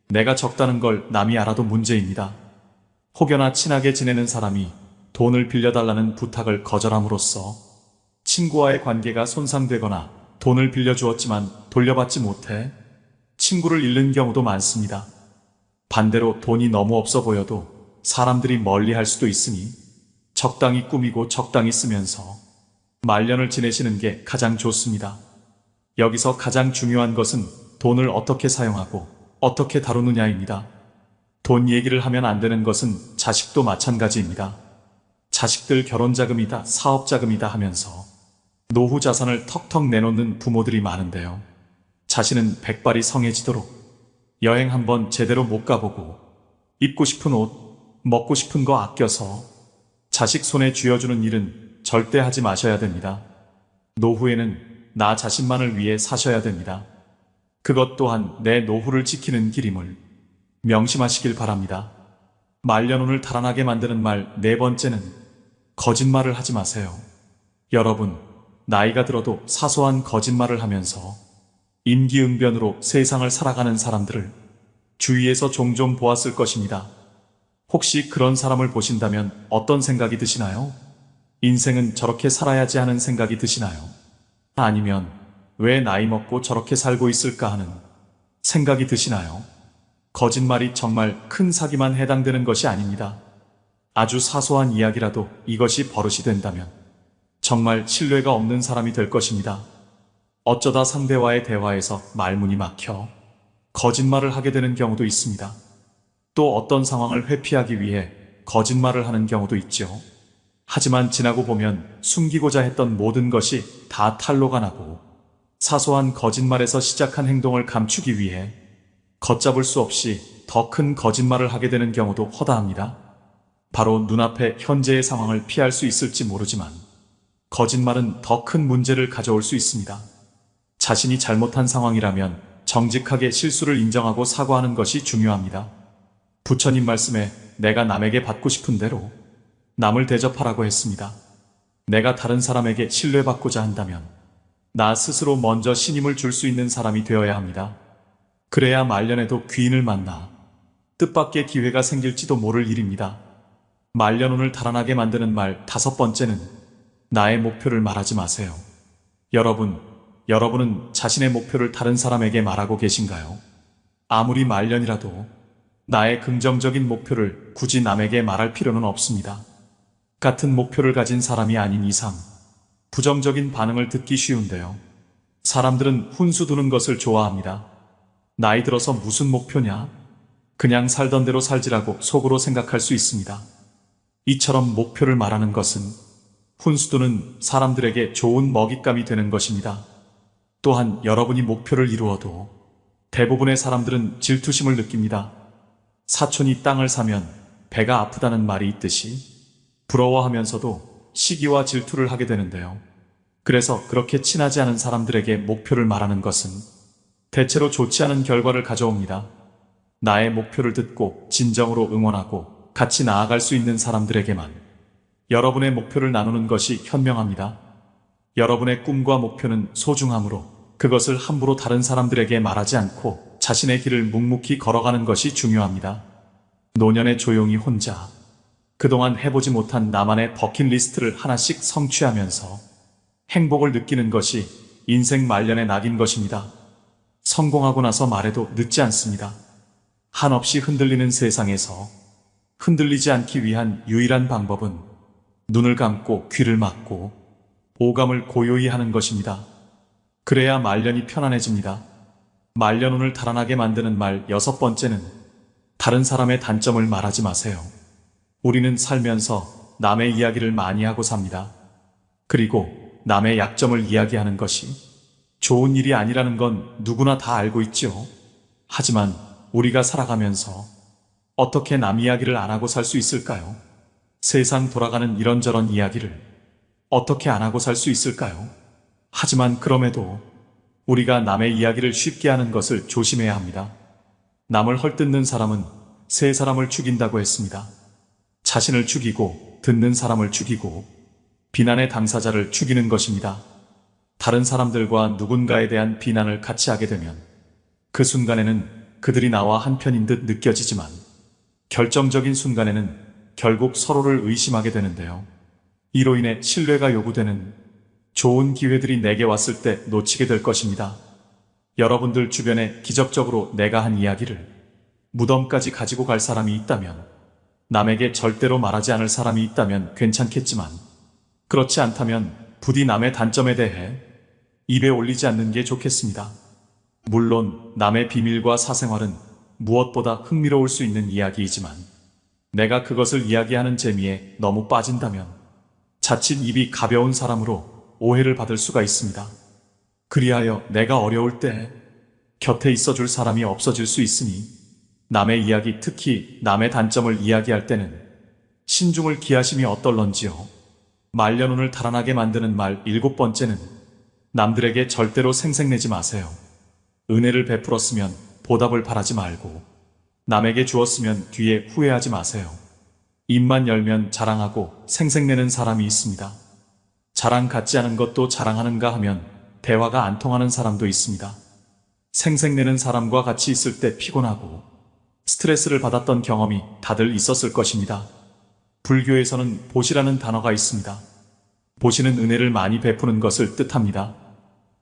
내가 적다는 걸 남이 알아도 문제입니다. 혹여나 친하게 지내는 사람이 돈을 빌려달라는 부탁을 거절함으로써 친구와의 관계가 손상되거나 돈을 빌려주었지만 돌려받지 못해 친구를 잃는 경우도 많습니다. 반대로 돈이 너무 없어 보여도 사람들이 멀리할 수도 있으니 적당히 꾸미고 적당히 쓰면서 말년을 지내시는 게 가장 좋습니다. 여기서 가장 중요한 것은 돈을 어떻게 사용하고 어떻게 다루느냐입니다. 돈 얘기를 하면 안 되는 것은 자식도 마찬가지입니다. 자식들 결혼자금이다, 사업자금이다 하면서 노후 자산을 턱턱 내놓는 부모들이 많은데요. 자신은 백발이 성해지도록 여행 한번 제대로 못 가보고 입고 싶은 옷, 먹고 싶은 거 아껴서 자식 손에 쥐어주는 일은 절대 하지 마셔야 됩니다. 노후에는 나 자신만을 위해 사셔야 됩니다. 그것 또한 내 노후를 지키는 길임을 명심하시길 바랍니다. 말년운을 달아나게 만드는 말 네 번째는 거짓말을 하지 마세요. 여러분, 나이가 들어도 사소한 거짓말을 하면서 임기응변으로 세상을 살아가는 사람들을 주위에서 종종 보았을 것입니다. 혹시 그런 사람을 보신다면 어떤 생각이 드시나요? 인생은 저렇게 살아야지 하는 생각이 드시나요? 아니면 왜 나이 먹고 저렇게 살고 있을까 하는 생각이 드시나요? 거짓말이 정말 큰 사기만 해당되는 것이 아닙니다. 아주 사소한 이야기라도 이것이 버릇이 된다면 정말 신뢰가 없는 사람이 될 것입니다. 어쩌다 상대와의 대화에서 말문이 막혀 거짓말을 하게 되는 경우도 있습니다. 또 어떤 상황을 회피하기 위해 거짓말을 하는 경우도 있죠. 하지만 지나고 보면 숨기고자 했던 모든 것이 다 탄로가 나고 사소한 거짓말에서 시작한 행동을 감추기 위해 걷잡을 수 없이 더 큰 거짓말을 하게 되는 경우도 허다합니다. 바로 눈앞에 현재의 상황을 피할 수 있을지 모르지만 거짓말은 더 큰 문제를 가져올 수 있습니다. 자신이 잘못한 상황이라면 정직하게 실수를 인정하고 사과하는 것이 중요합니다. 부처님 말씀에 내가 남에게 받고 싶은 대로 남을 대접하라고 했습니다. 내가 다른 사람에게 신뢰받고자 한다면 나 스스로 먼저 신임을 줄 수 있는 사람이 되어야 합니다. 그래야 말년에도 귀인을 만나 뜻밖의 기회가 생길지도 모를 일입니다. 말년운을 달아나게 만드는 말 다섯 번째는 나의 목표를 말하지 마세요. 여러분은 자신의 목표를 다른 사람에게 말하고 계신가요? 아무리 말년이라도 나의 긍정적인 목표를 굳이 남에게 말할 필요는 없습니다. 같은 목표를 가진 사람이 아닌 이상 부정적인 반응을 듣기 쉬운데요. 사람들은 훈수 두는 것을 좋아합니다. 나이 들어서 무슨 목표냐? 그냥 살던 대로 살지라고 속으로 생각할 수 있습니다. 이처럼 목표를 말하는 것은 훈수 두는 사람들에게 좋은 먹잇감이 되는 것입니다. 또한 여러분이 목표를 이루어도 대부분의 사람들은 질투심을 느낍니다. 사촌이 땅을 사면 배가 아프다는 말이 있듯이 부러워하면서도 시기와 질투를 하게 되는데요. 그래서 그렇게 친하지 않은 사람들에게 목표를 말하는 것은 대체로 좋지 않은 결과를 가져옵니다. 나의 목표를 듣고 진정으로 응원하고 같이 나아갈 수 있는 사람들에게만 여러분의 목표를 나누는 것이 현명합니다. 여러분의 꿈과 목표는 소중하므로 그것을 함부로 다른 사람들에게 말하지 않고 자신의 길을 묵묵히 걸어가는 것이 중요합니다. 노년에 조용히 혼자 그동안 해보지 못한 나만의 버킷리스트를 하나씩 성취하면서 행복을 느끼는 것이 인생 말년의 낙인 것입니다. 성공하고 나서 말해도 늦지 않습니다. 한없이 흔들리는 세상에서 흔들리지 않기 위한 유일한 방법은 눈을 감고 귀를 막고 오감을 고요히 하는 것입니다. 그래야 말년이 편안해집니다. 말년운을 달아나게 만드는 말 6번째는 다른 사람의 단점을 말하지 마세요. 우리는 살면서 남의 이야기를 많이 하고 삽니다. 그리고 남의 약점을 이야기하는 것이 좋은 일이 아니라는 건 누구나 다 알고 있죠. 하지만 우리가 살아가면서 어떻게 남 이야기를 안 하고 살 수 있을까요? 세상 돌아가는 이런저런 이야기를 어떻게 안 하고 살 수 있을까요? 하지만 그럼에도 우리가 남의 이야기를 쉽게 하는 것을 조심해야 합니다. 남을 헐뜯는 사람은 세 사람을 죽인다고 했습니다. 자신을 죽이고 듣는 사람을 죽이고 비난의 당사자를 죽이는 것입니다. 다른 사람들과 누군가에 대한 비난을 같이 하게 되면 그 순간에는 그들이 나와 한편인 듯 느껴지지만 결정적인 순간에는 결국 서로를 의심하게 되는데요. 이로 인해 신뢰가 요구되는 좋은 기회들이 내게 왔을 때 놓치게 될 것입니다. 여러분들 주변에 기적적으로 내가 한 이야기를 무덤까지 가지고 갈 사람이 있다면, 남에게 절대로 말하지 않을 사람이 있다면 괜찮겠지만, 그렇지 않다면 부디 남의 단점에 대해 입에 올리지 않는 게 좋겠습니다. 물론 남의 비밀과 사생활은 무엇보다 흥미로울 수 있는 이야기이지만 내가 그것을 이야기하는 재미에 너무 빠진다면 자칫 입이 가벼운 사람으로 오해를 받을 수가 있습니다. 그리하여 내가 어려울 때 곁에 있어줄 사람이 없어질 수 있으니 남의 이야기, 특히 남의 단점을 이야기할 때는 신중을 기하심이 어떨런지요. 말년운을 달아나게 만드는 말 7번째는 남들에게 절대로 생색내지 마세요. 은혜를 베풀었으면 보답을 바라지 말고 남에게 주었으면 뒤에 후회하지 마세요. 입만 열면 자랑하고 생색내는 사람이 있습니다. 자랑 같지 않은 것도 자랑하는가 하면 대화가 안 통하는 사람도 있습니다. 생색내는 사람과 같이 있을 때 피곤하고 스트레스를 받았던 경험이 다들 있었을 것입니다. 불교에서는 보시라는 단어가 있습니다. 보시는 은혜를 많이 베푸는 것을 뜻합니다.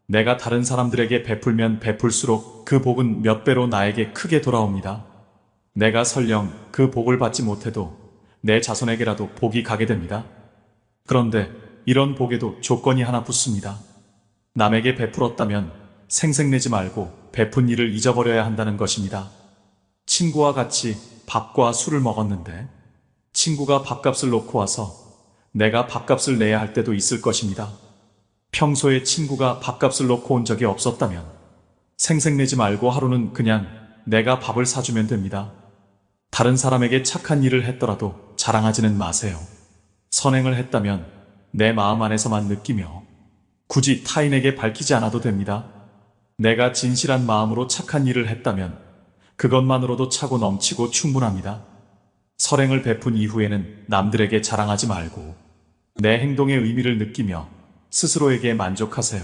내가 다른 사람들에게 베풀면 베풀수록 그 복은 몇 배로 나에게 크게 돌아옵니다. 내가 설령 그 복을 받지 못해도 내 자손에게라도 복이 가게 됩니다. 그런데 이런 복에도 조건이 하나 붙습니다. 남에게 베풀었다면 생색내지 말고 베푼 일을 잊어버려야 한다는 것입니다. 친구와 같이 밥과 술을 먹었는데 친구가 밥값을 놓고 와서 내가 밥값을 내야 할 때도 있을 것입니다. 평소에 친구가 밥값을 놓고 온 적이 없었다면 생색내지 말고 하루는 그냥 내가 밥을 사주면 됩니다. 다른 사람에게 착한 일을 했더라도 자랑하지는 마세요. 선행을 했다면 내 마음 안에서만 느끼며 굳이 타인에게 밝히지 않아도 됩니다. 내가 진실한 마음으로 착한 일을 했다면 그것만으로도 차고 넘치고 충분합니다. 선행을 베푼 이후에는 남들에게 자랑하지 말고 내 행동의 의미를 느끼며 스스로에게 만족하세요.